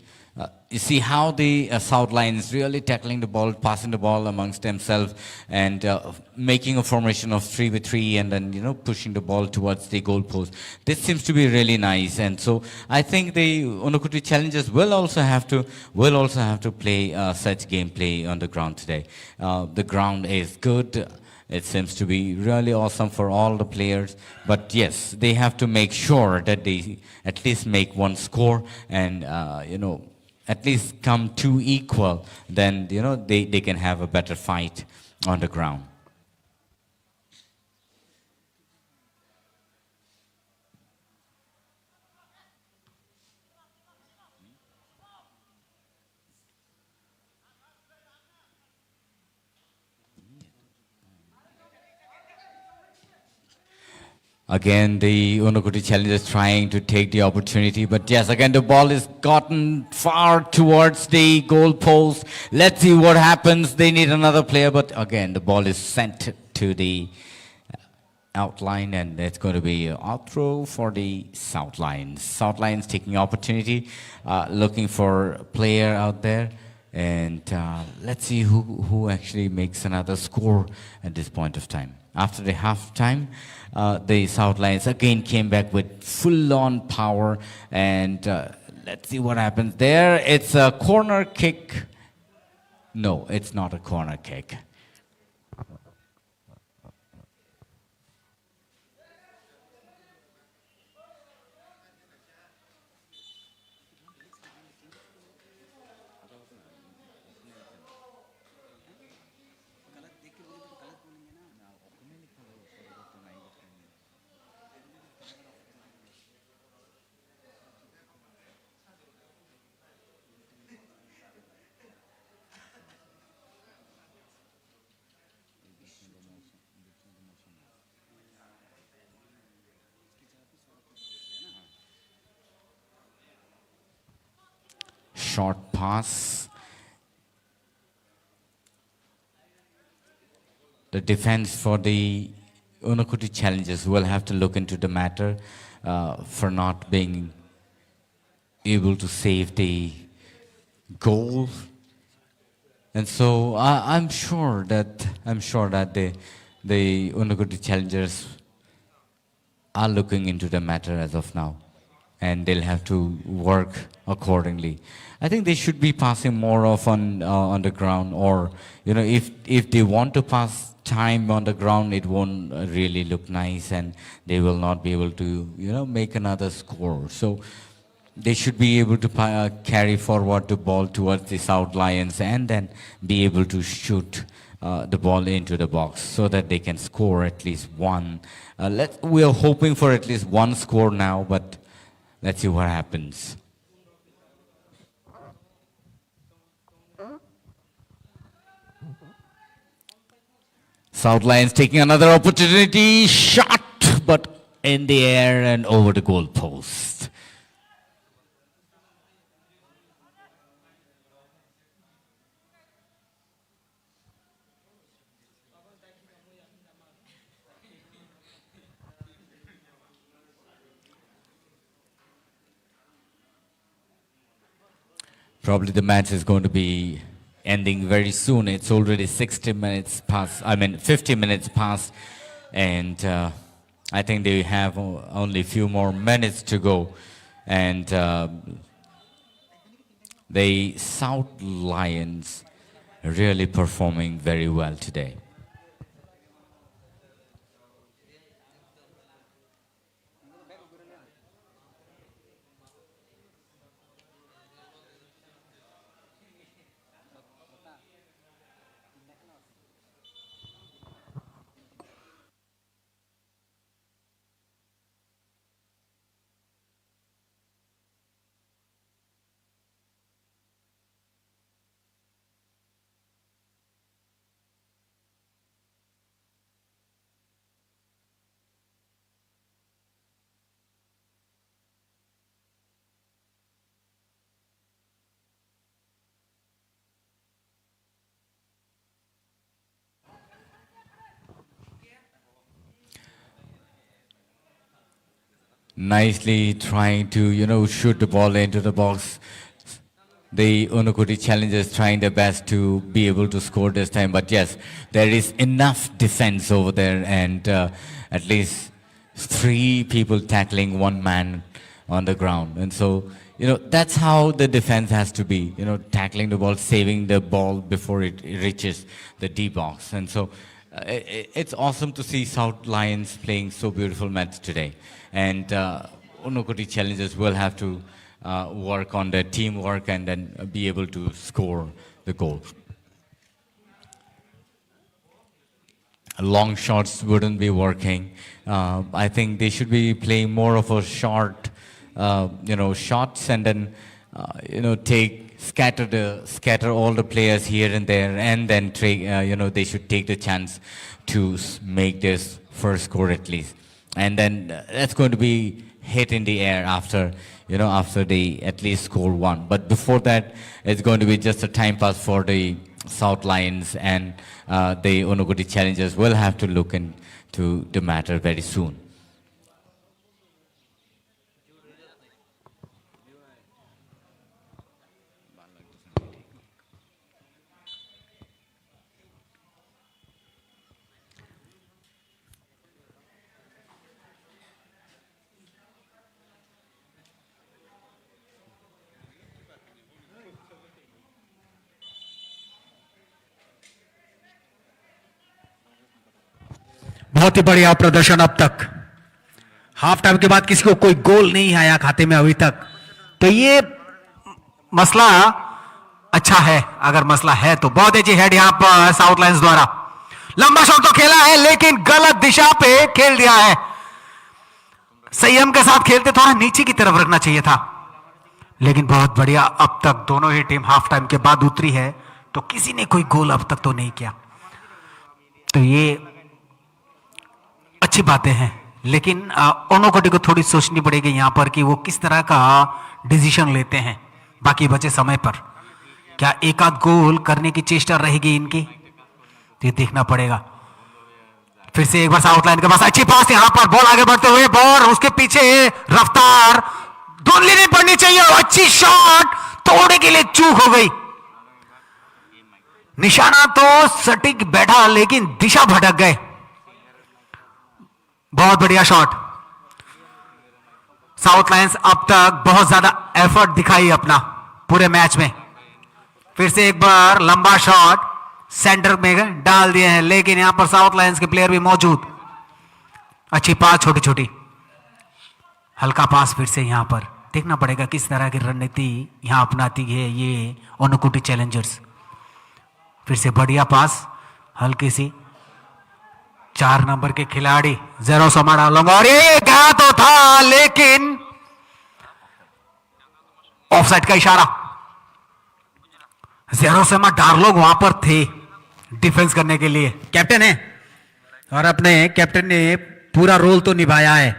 You see how the South Lions really tackling the ball, passing the ball amongst themselves, and making a formation of 3v3, and then pushing the ball towards the goal post. This seems to be really nice, and so I think the Unukuti challengers will also have to play such gameplay on the ground today. The ground is good. It seems to be really awesome for all the players. But yes, they have to make sure that they at least make one score and at least come to equal, then they can have a better fight on the ground. Again, the Unukuti challengers trying to take the opportunity, but yes, again the ball is gotten far towards the goal post. Let's see what happens. They need another player, but again the ball is sent to the outline, and it's going to be an out throw for the South Lions. South Lions taking opportunity, looking for a player out there, and let's see who actually makes another score at this point of time. After the half time, the South Lions again came back with full-on power, and let's see what happens there. It's a corner kick. No, it's not a corner kick. Short pass. The defense for the Unukuti challengers will have to look into the matter for not being able to save the goal. And so I'm sure that the Unukuti challengers are looking into the matter as of now. and they'll have to work accordingly. I think they should be passing more of on the ground, or if they want to pass time on the ground, it won't really look nice, and they will not be able to make another score. So they should be able to carry forward the ball towards the South Lions and then be able to shoot the ball into the box so that they can score at least one. We are hoping for at least one score now, but let's see what happens. South Lions taking another opportunity, shot, but in the air and over the goal post. Probably the match is going to be ending very soon. It's already 50 minutes past, and I think they have only a few more minutes to go. And the South Lions really performing very well today. Nicely trying to, shoot the ball into the box. The Unukoti Challengers trying their best to be able to score this time. But yes, there is enough defense over there, and at least 3 people tackling 1 man on the ground. And so, that's how the defense has to be, tackling the ball, saving the ball before it reaches the D box. And so it's awesome to see South Lions playing so beautiful match today. And Unukoti Challengers will have to work on their teamwork and then be able to score the goal. Long shots wouldn't be working. I think they should be playing more of a short, shots, and then, scatter all the players here and there, and then they should take the chance to make this first score at least. And then that's going to be hit in the air after they at least score 1. But before that, it's going to be just a time pass for the South Lions, and the Unukoti Challengers will have to look into the matter very soon. बहुत ही बढ़िया प्रदर्शन अब तक। हाफ टाइम के बाद किसी को कोई गोल नहीं आया खाते में अभी तक, तो ये मसला अच्छा है। अगर मसला है तो बहुत अच्छी हेड यहां पर साउथ लाइंस द्वारा। लंबा शॉट तो खेला है लेकिन गलत दिशा पे खेल दिया है। संयम के साथ खेलते, थोड़ा नीचे की तरफ रखना चाहिए था, लेकिन बहुत बढ़िया। अब तक दोनों ही टीम हाफ टाइम के बाद उतरी है, तो किसी ने कोई गोल अब तक तो नहीं किया। तो ये अच्छी बातें हैं, लेकिन ओनोकोटी को थोड़ी सोचनी पड़ेगी यहां पर कि वो किस तरह का डिसीजन लेते हैं बाकी बचे समय पर। क्या एक आध गोल करने की चेष्टा रहेगी इनकी, तो ये देखना पड़ेगा। फिर से एक बार साउथ लाइन के पास अच्छी पास, यहां पर बॉल आगे बढ़ते हुए, बॉल उसके पीछे रफ्तार, धुंधली नहीं पड़नी चाहिए। अच्छी शॉट, तोड़ने के लिए चूक हो गई। निशाना तो सटीक बैठा, लेकिन दिशा भटक गए। बहुत बढ़िया शॉट। साउथ लायंस अब तक बहुत ज्यादा एफर्ट दिखाई अपना पूरे मैच में। फिर से एक बार लंबा शॉट सेंटर में डाल दिए हैं, लेकिन यहां पर साउथ लायंस के प्लेयर भी मौजूद। अच्छी पास, छोटी छोटी हल्का पास। फिर से यहां पर देखना पड़ेगा किस तरह की रणनीति यहां अपनाती है ये ओनुकुटी चैलेंजर्स। फिर से बढ़िया पास, हल्की सी। 4 नंबर के खिलाड़ी जेरो समाड़ा लॉन्ग, और ये गया तो था लेकिन ऑफसाइड का इशारा। जेरो समा डार्लोग वहां पर थे डिफेंस करने के लिए। कैप्टन है और अपने कैप्टन ने पूरा रोल तो निभाया है।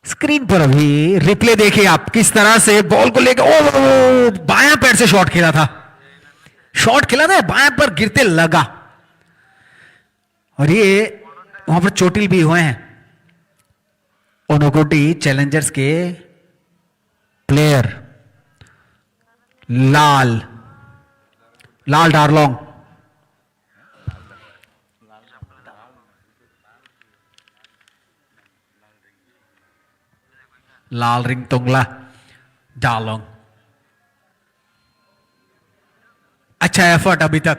स्क्रीन पर अभी रिप्ले देखिए आप, किस तरह से बॉल को लेकर ओ बायां पैर से शॉट खेला था। शॉट खेला था, बायां पर गिरते लगा, और ये वहां पर चोटिल भी हुए हैं ओनुकुटी चैलेंजर्स के प्लेयर। लाल डार्लोंग, लाल रिंग तुंगला डार्लोंग। अच्छा एफर्ट अभी तक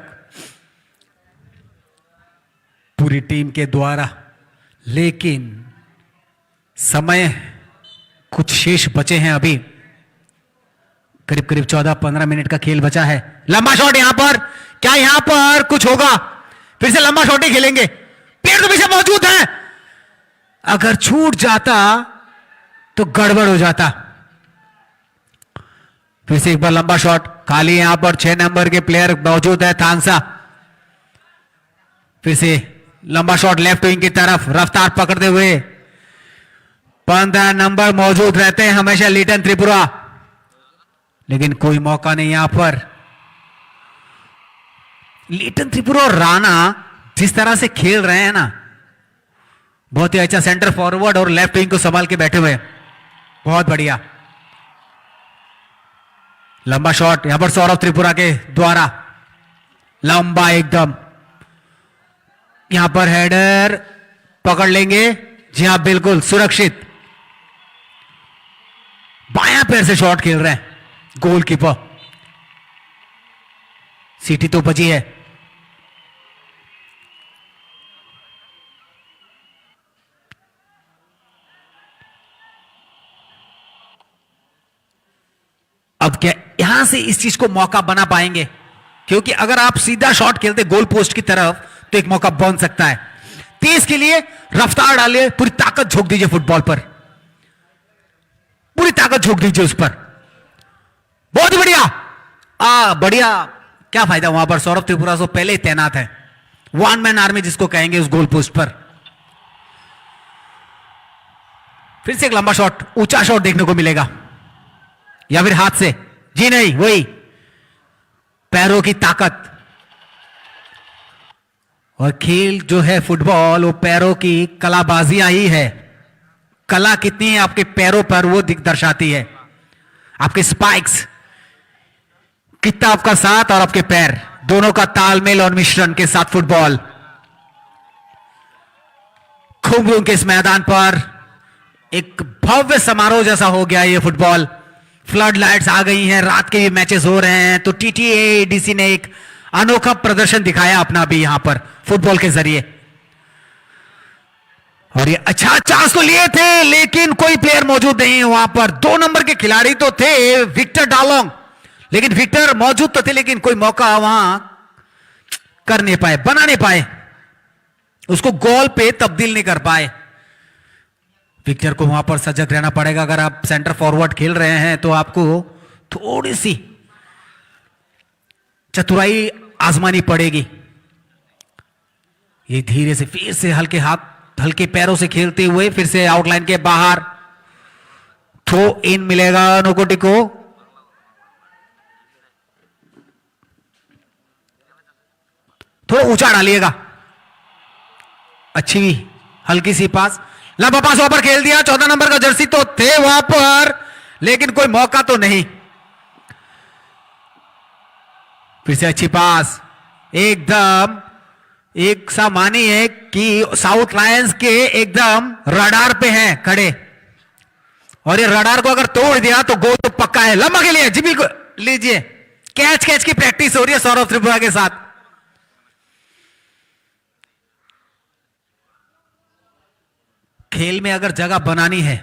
पूरी टीम के द्वारा, लेकिन समय कुछ शेष बचे हैं अभी। करीब करीब 14-15 मिनट का खेल बचा है। लंबा शॉट यहां पर, क्या यहां पर कुछ होगा? फिर से लंबा शॉट ही खेलेंगे, प्लेयर तो पीछे मौजूद है। अगर छूट जाता तो गड़बड़ हो जाता। फिर से एक बार लंबा शॉट, खाली यहां पर 6 नंबर के प्लेयर मौजूद है थांसा। फिर से लंबा शॉट लेफ्ट विंग की तरफ, रफ्तार पकड़ते हुए 15 नंबर मौजूद रहते हैं हमेशा लीटन त्रिपुरा, लेकिन कोई मौका नहीं यहां पर। लीटन त्रिपुरा और राणा जिस तरह से खेल रहे हैं ना, बहुत ही अच्छा। सेंटर फॉरवर्ड और लेफ्ट विंग को संभाल के बैठे हुए, बहुत बढ़िया। लंबा शॉट यहां पर सौरभ त्रिपुरा के द्वारा, लंबा एकदम। यहां पर हेडर पकड़ लेंगे, जी हां बिल्कुल सुरक्षित। बायां पैर से शॉट खेल रहे हैं गोलकीपर। सीटी तो बजी है। अब क्या यहां से इस चीज को मौका बना पाएंगे? क्योंकि अगर आप सीधा शॉट खेलते गोल पोस्ट की तरफ तो एक मौका बन सकता है। तेज के लिए रफ्तार डालिए, पूरी ताकत झोंक दीजिए फुटबॉल पर, पूरी ताकत झोंक दीजिए उस पर। बहुत ही बढ़िया, बढ़िया। क्या फायदा वहां पर सौरभ त्रिपुरा तो पहले ही तैनात है, वन मैन आर्मी जिसको कहेंगे उस गोल पोस्ट पर। फिर से एक लंबा शॉट, ऊंचा शॉट देखने को मिलेगा, या फिर हाथ से, जी नहीं, वही पैरों की ताकत। और खेल जो है फुटबॉल, वो पैरों की कलाबाजियां ही है। कला कितनी है आपके पैरों पर वो दर्शाती है। आपके स्पाइक्स कितना, आपका साथ और आपके पैर दोनों का तालमेल और मिश्रण के साथ फुटबॉल। खुमरू के इस मैदान पर एक भव्य समारोह जैसा हो गया ये फुटबॉल। फ्लड लाइट्स आ गई हैं, रात के भी मैचेस हो रहे हैं, तो टीटीएडीसी ने एक अनोखा प्रदर्शन दिखाया अपना भी यहां पर फुटबॉल के जरिए। और ये अच्छा चांस तो लिए थे, लेकिन कोई प्लेयर मौजूद नहीं है वहां पर। 2 नंबर के खिलाड़ी तो थे विक्टर डालोंग, लेकिन विक्टर मौजूद तो थे, लेकिन कोई मौका वहां कर नहीं पाए, बना नहीं पाए, उसको गोल पे तब्दील नहीं कर पाए। विक्टर को वहां पर सजग रहना पड़ेगा। अगर आप सेंटर फॉरवर्ड खेल रहे हैं तो आपको थोड़ी सी चतुराई आजमानी पड़ेगी। ये धीरे से, फिर से हल्के हाथ, हल्के पैरों से खेलते हुए, फिर से आउटलाइन के बाहर थ्रो इन मिलेगा नोकोटी को। थोड़ा ऊंचा डालिएगा, अच्छी हल्की सी पास, लंबा पास वहां पर खेल दिया। 14 नंबर का जर्सी तो थे वहां पर, लेकिन कोई मौका तो नहीं। फिर से अच्छी पास, एकदम एक सा मानिए कि साउथ लायंस के एकदम रडार पे हैं खड़े, और ये रडार को अगर तोड़ दिया तो गोल तो पक्का है। लंबा के लिए जी बिल्कुल, लीजिए कैच कैच की प्रैक्टिस हो रही है सौरभ त्रिपुरा के साथ। खेल में अगर जगह बनानी है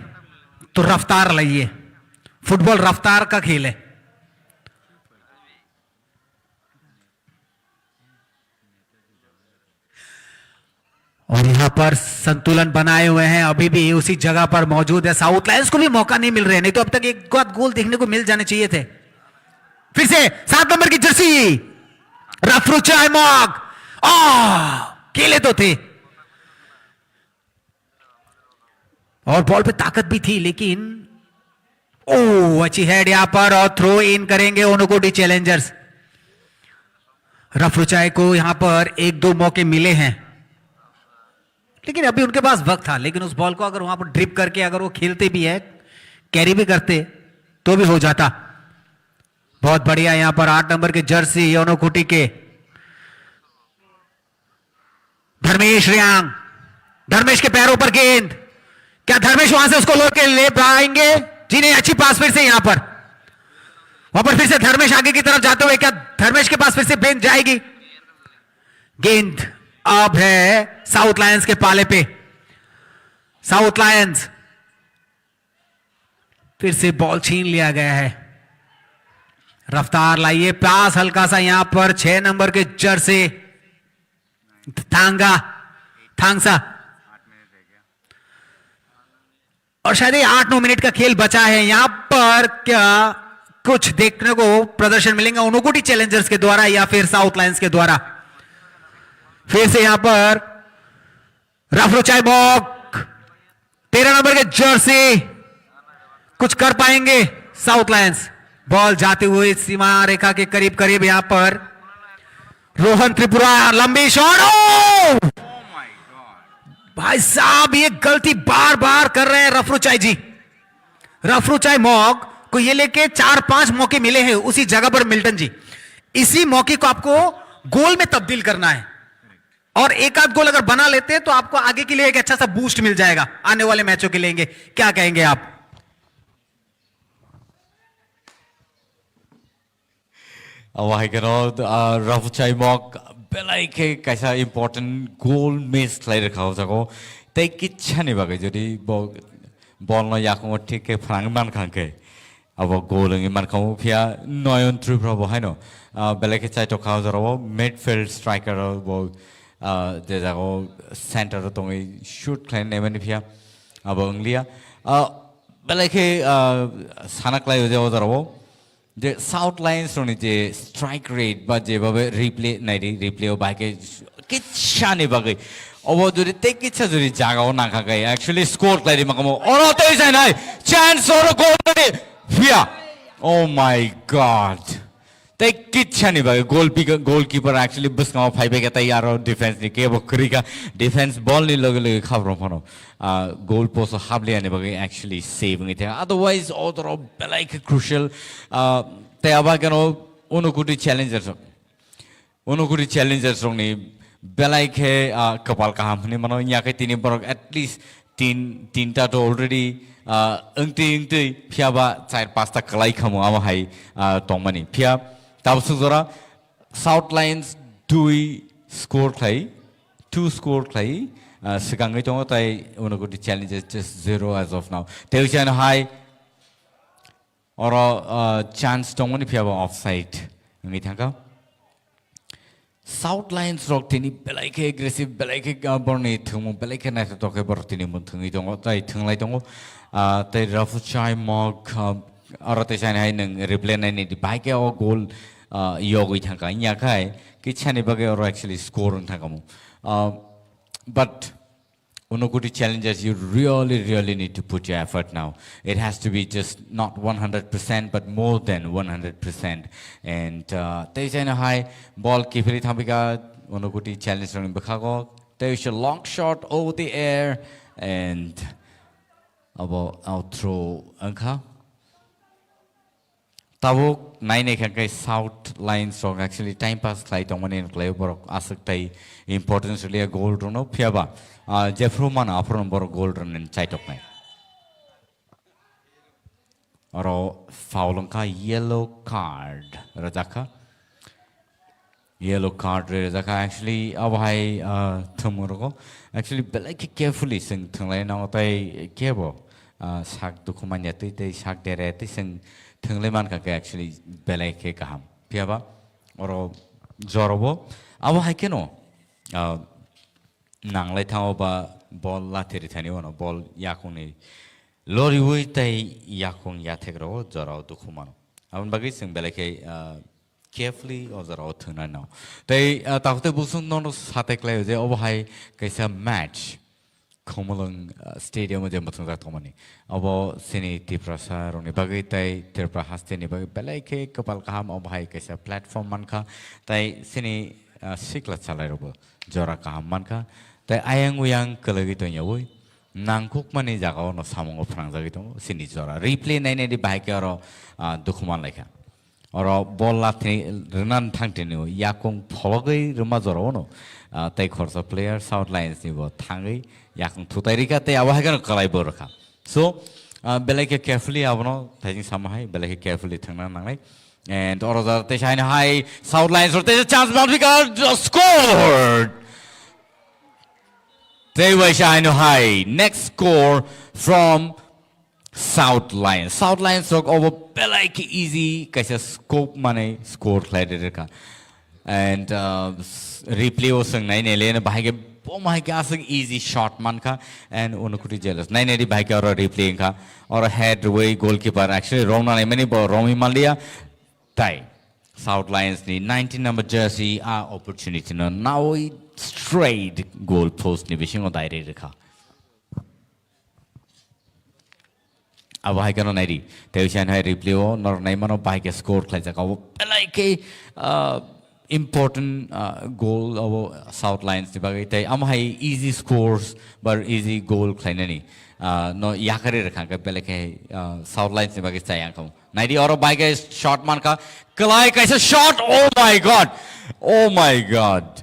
तो रफ्तार लाइए, फुटबॉल रफ्तार का खेल है। और यहां पर संतुलन बनाए हुए हैं, अभी भी उसी जगह पर मौजूद है। साउथ लायंस को भी मौका नहीं मिल रहे, नहीं तो अब तक एक गोल देखने को मिल जाने चाहिए थे। फिर से 7 नंबर की जर्सी रफ्रुचाई मॉग, खेले तो थे और बॉल पे ताकत भी थी, लेकिन अच्छी हेड यहां पर, और थ्रो इन करेंगे ओनुकोटी चैलेंजर्स। रफ्रुचाई को यहां पर 1-2 मौके मिले हैं, लेकिन अभी उनके पास वक्त था। लेकिन उस बॉल को अगर वहां पर ड्रिप करके अगर वो खेलते भी है, कैरी भी करते, तो भी हो जाता। बहुत बढ़िया यहां पर 8 नंबर के जर्सी ओनुकोटी के धर्मेश रियांग, धर्मेश के पैरों पर गेंद, क्या धर्मेश वहां से उसको लोग के ले पाएंगे? जी नहीं, अच्छी पास फिर से यहां पर, वहां पर फिर से धर्मेश आगे की तरफ जाते हुए, क्या धर्मेश के पास फिर से गेंद जाएगी? गेंद अब है साउथ लायंस के पाले पे। साउथ लायंस फिर से बॉल छीन लिया गया है। रफ्तार लाइए, पास हल्का सा यहां पर 6 नंबर के जर्सी थांगसा, और शायद 8-9 मिनट का खेल बचा है यहां पर। क्या कुछ देखने को प्रदर्शन मिलेंगे ओनुकोटी चैलेंजर्स के द्वारा या फिर साउथ लायंस के द्वारा? फिर से यहां पर रफ्रुचाई मॉग, 13 नंबर के जर्सी, कुछ कर पाएंगे साउथ लायंस? बॉल जाते हुए सीमा रेखा के करीब करीब यहां पर रोहन त्रिपुरा, लंबी शॉट, भाई साहब ये गलती बार बार कर रहे हैं रफ्रुचाई जी। रफ्रुचाई मॉग को ये लेके 4-5 मौके मिले हैं उसी जगह पर मिल्टन जी। इसी मौके को आपको गोल में तब्दील करना है, और एक आध गोल अगर बना लेते हैं तो आपको आगे के लिए एक अच्छा सा बूस्ट मिल जाएगा आने वाले मैचों के लिए। क्या कहेंगे आप? वहां के रफ्रुचाई मॉग बेलाई के कैसा इम्पोर्टेंट गोल मिस खाई रखा हो सको तै किच्छा नहीं बागे जदि बॉल न याको ठीक के फ्रांग मान खांके अब गोल इंगे मान खाओ फिया नयन त्रिपुरा बहाय न बेलाई के चाय तो खाओ जरा मिडफील्ड स्ट्राइकर वो जे जागो सेंटर तो शूट खाई नहीं बनी फिया अब अंगलिया बेलाई के सानक लाई हो जाओ जरा जे साउथ लायंस रोनी जे स्ट्राइक रेट बा जे बाबे रिप्ले नाइरी रिप्ले ओ बाके किच्छा नहीं बागे अब जुदी ते किच्छा जुदी जागाओ ना खागे एक्चुअली स्कोर क्लाइरी मकमो और तो ही नहीं चांस और गोल नहीं फिया ओ माय गॉड ते किच्छा नहीं बागे गोलकीपर एक्चुअली बस गाँव फाइव के तैयार और डिफेंस नहीं के वो करी का डिफेंस बॉल नहीं लगे लगे खबर फनो गोल पोस्ट हाफ लिया नहीं बागे एक्चुअली सेव नहीं थे अदरवाइज और बेलाई के क्रूशियल ते अब क्या नो ओनुकोटी चैलेंजर्स रोंगनी बेलाई के कपाल का हम नहीं मनो यहाँ के तीन बरक एटलीस्ट तीन टा तो ऑलरेडी इंगती फिया बा 4-5 टा कलाई खमो आवा हाई तोंगमनी फिया तब सुजरा साउथ लायंस 2 स्कोर खाई सिगांगे तो ताई ओनुकोटी challengers just 0 as of now तेउचान हाई और चांस तो मनी फिया ऑफसाइड नहीं था का साउथ लायंस रॉक तीनी बेलाई के एग्रेसिव बेलाई के बरनी थंगमो बेलाई के नाइट तो के बरतीनी मुन थंगी तो ताई थंगलाई तो ताई रफ्रुचाई मॉग और तेचान हाई नंग रिप्ले नहीं दी बाइक और गोल योगी था का यहाँ का है कि छाने बगे और एक्चुअली स्कोर था का मु but Onukoty Challengers, you really need to put your effort now. It has to be just not 100%, but more than 100%. And there's a high ball keeper thambiga Onukoty Challengers in Bakago. There's a long shot over the air and about out throw anka. tabuk naine kangkai South Lions rok actually time pass klai tongmani klai borok asuk tai importance liya goal rono phiaba Jeffro man apron borok goal ron chaitok nai oro faulongka yellow card rajaka yellow card rajaka actually abhai thumurgo actually belai carefully sing thanglai na tai kebo sak dukuman yati tai sak dere tai sing thanglai man ka actually belai ke kaham phiaba oro jorobo abhai keno nanglai thao ba ball lathiri thani ono ball yakuni lori wui tai yakung yathegro jorao dukuman abun bagi sing belai ke carefully ozaro thuna now tai takte busun no sate klai je obhai kaisa match khomolong stadium je mathung ra thomani abo sini tiprasa roni bagi tai tirpra haste ni bagi belai ke kapal kaham obhai kaisa platform manka tai sini sikla chalai robo jora kaham manka tai ayang uyang kelagi to nyawoi nangkuk mani jagao no samongo phrang jagi to sini jora replay nai nai di bahai ke oro dukuman laika oro ball lathi renan thangteni yakung phologai ruma jora no tai khorsa player South Lions ni bo thangai yakung thutai ka tai awa ga kalai bo rakha so belai ke carefully abono tai samahai belai ke carefully thangna nangai and oro da tai shine high South Lions or there is a chance about because scored they were shine high next score from South Lions. South Lions took over like easy kaisa scope money score clear ka and replay was nai ne le na bhai ke oh my god easy shot man ka and unukuti jealous nai ne di bhai ka or replay ka or head way goalkeeper actually wrong na many bo Romy Malia tie South Lions ni 19 number jersey opportunity no now straight goal post ni bishing o daire rekha अब हाई कनो नाइरी तेविशान हाई रिप्ले हो नर नाइ मनो बाई के स्कोर क्लाइ जका वो पलाई के important goal of South Lions ni bagai tai am hai easy scores but easy goal क्लाइ Nani no yakare rakha ka pele ke South Lions ni bagai tai angkam नाइरी और बाई के shot man का क्लाइ कैसा shot oh my god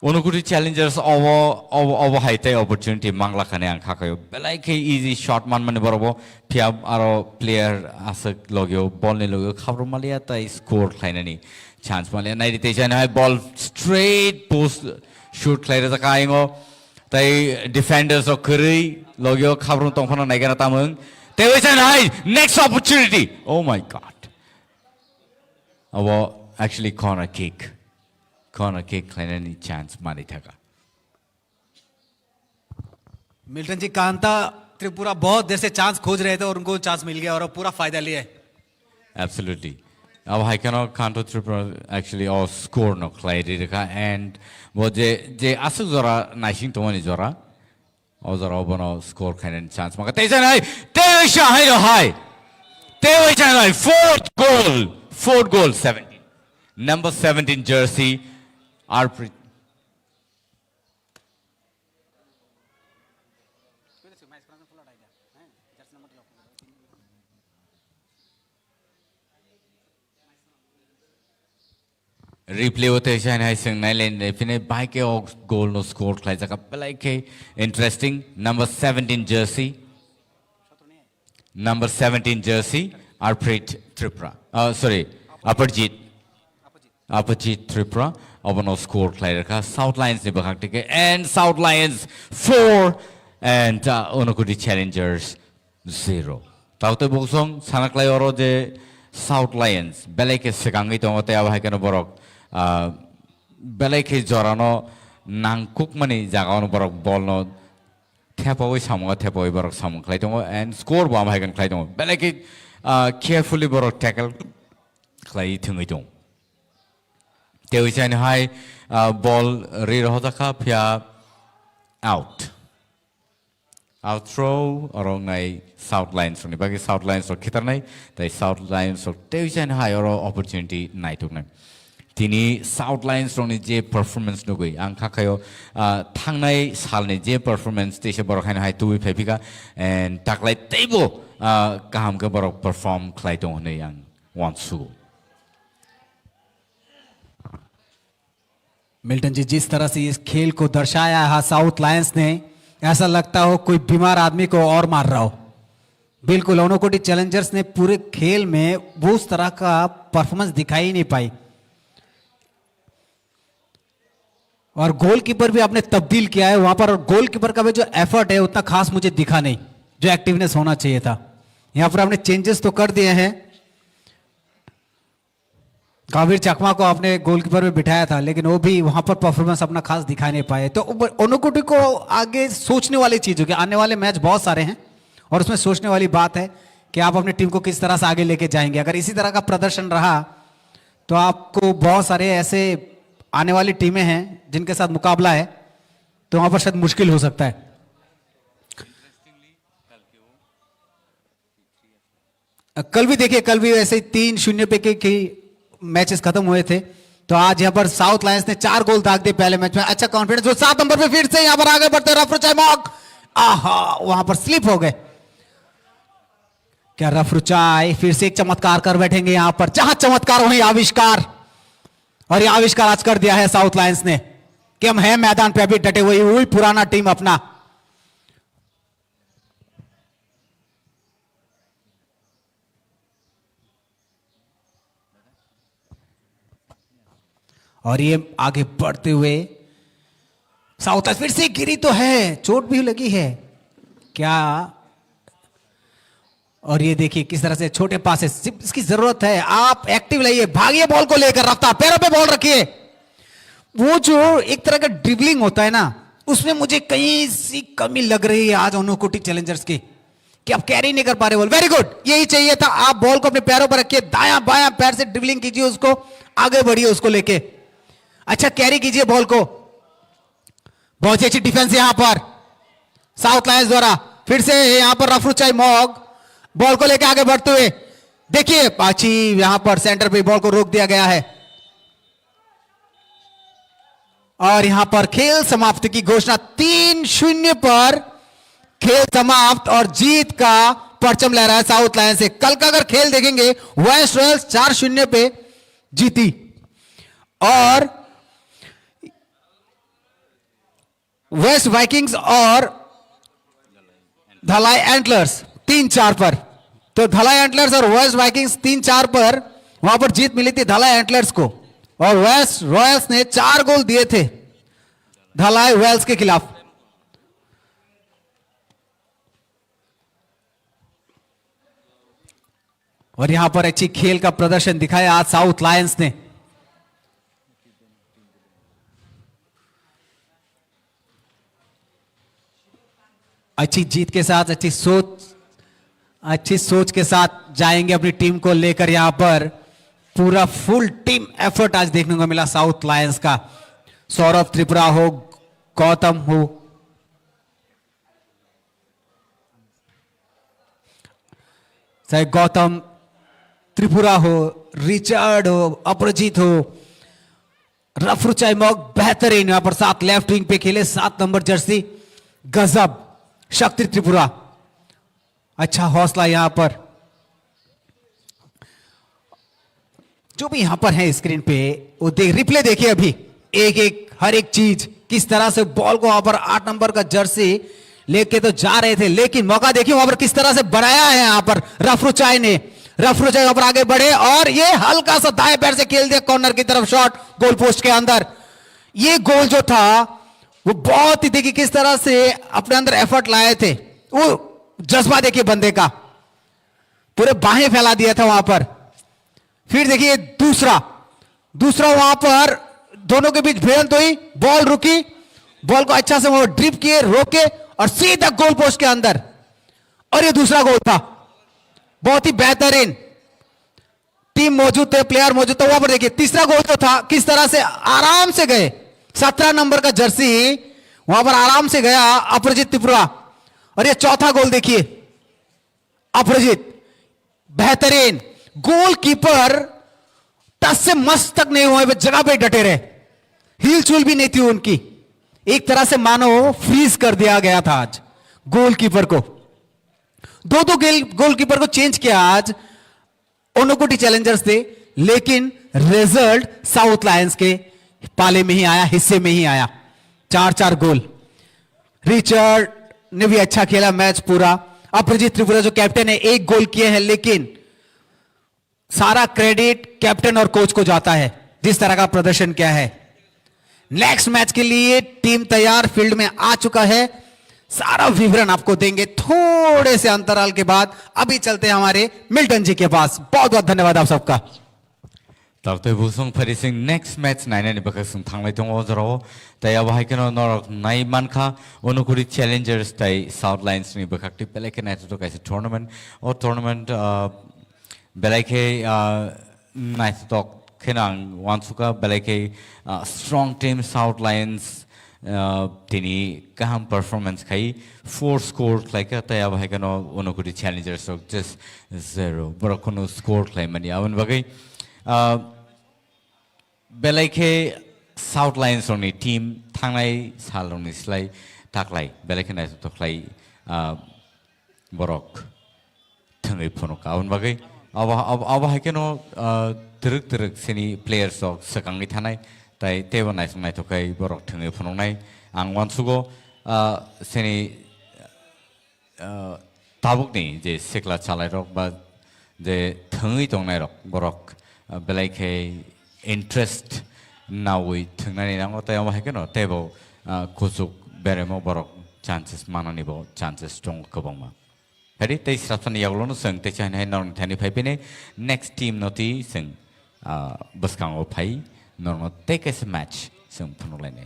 Unukuti challengers over high opportunity mangla khane ang khakayo belai ke easy shot man mane borobo phiab aro player asak logyo ball ne logyo khabro malia tai score khainani chance malia nai rite jana ball straight post shoot khlaira ta kaingo tai defenders o khri logyo khabro tongphana naigana tamung tai jana next opportunity oh my god abo actually corner kick any chance मारी था का मिल्टन जी कांता त्रिपुरा बहुत देर से चांस खोज रहे थे और उनको चांस मिल गया और पूरा फायदा लिया absolutely अब हाई कनो Kanto Tripura actually all score no क्लाइडी रखा and वो जे आसु जरा नाइशिंग तो मनी जरा और जरा बनो score खाने chance मगर तेज़ नहीं तेज़ है fourth goal 17 number 17 jersey Arprit replay होते हैं शायद ऐसे नहीं लेने फिर बाई के goal no score क्लाइ जगह पलाई के interesting number 17 jersey Arprit Tripura sorry Apajit Tripura of no score player ka South Lions ni bakak tike and South Lions 4 and Unukudi Challengers 0 taute boksong sanak lai oro je South Lions belai ke sekangi tongote abhai kana borok belai ke jorano nangkuk mani jagaon borok ball no thepoi borok samung klai tongo and score bo abhai kan klai tongo belai ke carefully borok tackle klai thungi tong Tewisan high ball rirohaka pia out throw orang nai South Lions ni bagi South Lions or kita nai tai South Lions or Tewisan high or opportunity nai tu nai tini South Lions ni je performance no goi ang kakayo thang nai sal ni je performance te se borok hain high tu pepika and taklai table kaham ke borok perform klai tong nei ang wants to go. Milton ji, जिस तरह से इस खेल को दर्शाया है साउथ लायंस ने, ऐसा लगता हो कोई बीमार आदमी को और मार रहा हो। बिल्कुल, ओनोकोटी चैलेंजर्स ने पूरे खेल में वो उस तरह का परफॉर्मेंस दिखाई ही नहीं पाई। और गोलकीपर भी आपने तब्दील किया है वहां पर, और गोलकीपर का भी जो एफर्ट है उतना खास मुझे दिखा नहीं, जो एक्टिवनेस होना चाहिए था। यहां पर आपने चेंजेस तो कर दिए हैं। कावीर चकमा को आपने गोलकीपर में बिठाया था, लेकिन वो भी वहां पर परफॉर्मेंस अपना खास दिखा नहीं पाए। तो ओनोकोटी को आगे सोचने वाली चीज होगी, आने वाले मैच बहुत सारे हैं और उसमें सोचने वाली बात है कि आप अपनी टीम को किस तरह से आगे लेके जाएंगे। अगर इसी तरह का प्रदर्शन रहा तो आपको बहुत सारे ऐसे आने वाली टीमें हैं जिनके साथ मुकाबला है, तो वहां पर शायद मुश्किल हो सकता है। कल भी देखिए, कल भी ऐसे 3-0 पे की मैचेस खत्म हुए थे। तो आज यहां पर साउथ लायंस ने 4 गोल दाग दिए पहले मैच में। अच्छा कॉन्फिडेंस, वो 7 नंबर पे फिर से यहां पर आगे बढ़ते रफरुचाई मॉग, आहा वहां पर स्लिप हो गए। क्या रफरुचाई फिर से एक चमत्कार कर बैठेंगे यहां पर? जहां चमत्कार वहीं आविष्कार, और ये आविष्कार आज कर दिया है साउथ लायंस ने कि हम हैं मैदान पे अभी डटे हुए, वही पुराना टीम अपना। और ये आगे बढ़ते हुए साउथ लायंस फिर से गिरी तो है, चोट भी लगी है क्या? और ये देखिए किस तरह से छोटे पासेस, इसकी जरूरत है। आप एक्टिव रहिए, भागिए बॉल को लेकर, रफ्तार पैरों पे बॉल रखिए। वो जो एक तरह का ड्रिबलिंग होता है ना, उसमें मुझे कहीं सी कमी लग रही है आज ओनोकोटी चैलेंजर्स की, कि आप कैरी नहीं कर पा रहे बॉल। वेरी गुड, यही चाहिए था। आप बॉल को अपने पैरों पर रखिए, दायां बायां पैर से ड्रिबलिंग कीजिए, उसको आगे बढ़िए, उसको लेके अच्छा कैरी कीजिए बॉल को। बहुत ही अच्छी डिफेंस यहां पर साउथ लायंस द्वारा। फिर से यहां पर रफरुचाई मॉग बॉल को लेकर आगे बढ़ते हुए, देखिए पाची यहां पर सेंटर पे बॉल को रोक दिया गया है। और यहां पर खेल समाप्ति की घोषणा, 3-0 पर खेल समाप्त, और जीत का परचम लहरा है साउथ लायंस से। कल का अगर खेल देखेंगे, वेस्ट रॉयल्स 4-0 पे जीती, और वेस्ट वाइकिंग्स और धलाई एंटलर्स 3-4 पर। तो धलाई एंटलर्स और वेस्ट वाइकिंग्स 3-4 पर वहां पर जीत मिली थी धलाई एंटलर्स को, और वेस्ट रॉयल्स ने 4 गोल दिए थे धलाई वेल्स के खिलाफ। और यहां पर अच्छी खेल का प्रदर्शन दिखाया आज साउथ लायंस ने। अच्छी जीत के साथ, अच्छी सोच के साथ जाएंगे अपनी टीम को लेकर। यहां पर पूरा फुल टीम एफर्ट आज देखने को मिला साउथ लायंस का। सौरभ त्रिपुरा हो, गौतम हो, चाहे गौतम त्रिपुरा हो, रिचर्ड हो, अपराजित हो, रफरुचाई मॉग बेहतरीन यहां पर 7 लेफ्ट विंग पे खेले, 7 नंबर जर्सी गजब। शक्ति त्रिपुरा अच्छा हौसला यहां पर। जो भी यहां पर है स्क्रीन पे, वो रिप्ले देखिए अभी, एक हर एक चीज, किस तरह से बॉल को वहां पर 8 नंबर का जर्सी लेके तो जा रहे थे, लेकिन मौका देखिए वहां पर किस तरह से बनाया है यहां पर रफरुचाई ने। रफरुचाई वहां पर आगे बढ़े और ये हल्का सा दाएं पैर से खेल दिया कॉर्नर की तरफ, शॉट गोल पोस्ट के अंदर। ये गोल जो था वो बहुत ही, देखिए किस तरह से अपने अंदर एफर्ट लाए थे, वो जज्बा देखिए बंदे का, पूरे बाहें फैला दिया था वहां पर। फिर देखिए दूसरा वहां पर दोनों के बीच भिड़ंत हुई, बॉल रुकी, बॉल को अच्छा से वो ड्रिप किए, रोके और सीधा गोल पोस्ट के अंदर, और ये दूसरा गोल था। बहुत ही बेहतरीन, टीम मौजूद थे, प्लेयर मौजूद थे वहां पर। देखिए तीसरा गोल जो था किस तरह से आराम से गए, 17 नंबर का जर्सी वहां पर आराम से गया अपराजित त्रिपुरा। और ये चौथा गोल देखिए अपराजित, बेहतरीन गोलकीपर टच से मस्त तक नहीं हुए, जगह पे डटे रहे, हील चूल भी नहीं थी उनकी, एक तरह से मानो फ्रीज कर दिया गया था आज गोलकीपर को। दो गोलकीपर को चेंज किया आज ओनुकुटी चैलेंजर्स थे, लेकिन रिजल्ट साउथ लायंस के पाले में ही आया, हिस्से में ही आया। 4-4 गोल। रिचर्ड ने भी अच्छा खेला मैच पूरा। अपरजीत त्रिपुरा जो कैप्टन है 1 गोल किए हैं, लेकिन सारा क्रेडिट कैप्टन और कोच को जाता है, जिस तरह का प्रदर्शन किया है। नेक्स्ट मैच के लिए टीम तैयार फील्ड में आ चुका है। सारा विवरण आपको देंगे थोड़े से अंतराल के बाद। अभी चलते हैं हमारे मिल्टन जी के पास। बहुत बहुत धन्यवाद आप सबका। Dr. Busung Parising next match nine and Bakasung Tanglai Ozero, they are Haikano nor Naimanka, Onukuri challengers, they South Lines me Bakakti Pelican at as a tournament or tournament Belake Nice Talk Kenang, Wansuka, Belake strong team South Lions. Tini kaham performance kai 4 scored like a taya Haikano Onukuri challengers, so just 0. Barakono scored claim and Yavan Bagay. Belake South Lions only team Tanglai Saloni Slay Taklai Belake Nice Toklai Borok Tangai Ponoka on Bagay. Our Hakeno Turk Sini players of Sakangi Tanai. Tai Tewa nice night okay, Borok Tangai Pononai, and once ago, Sini Tabukni, the Sikla Chalarok, but the Tangi Tonero, Borok, Belake interest now we Tangani Nangotayo Hakano, table, Kusuk, Beremo Borok, chances Mananibo, chances strong Koboma. Petty takes Rapani Yaglono sung, Techan Henon Tani Pepine, next team noti sing Buskango Pai. Normal take as a match, some Punolene.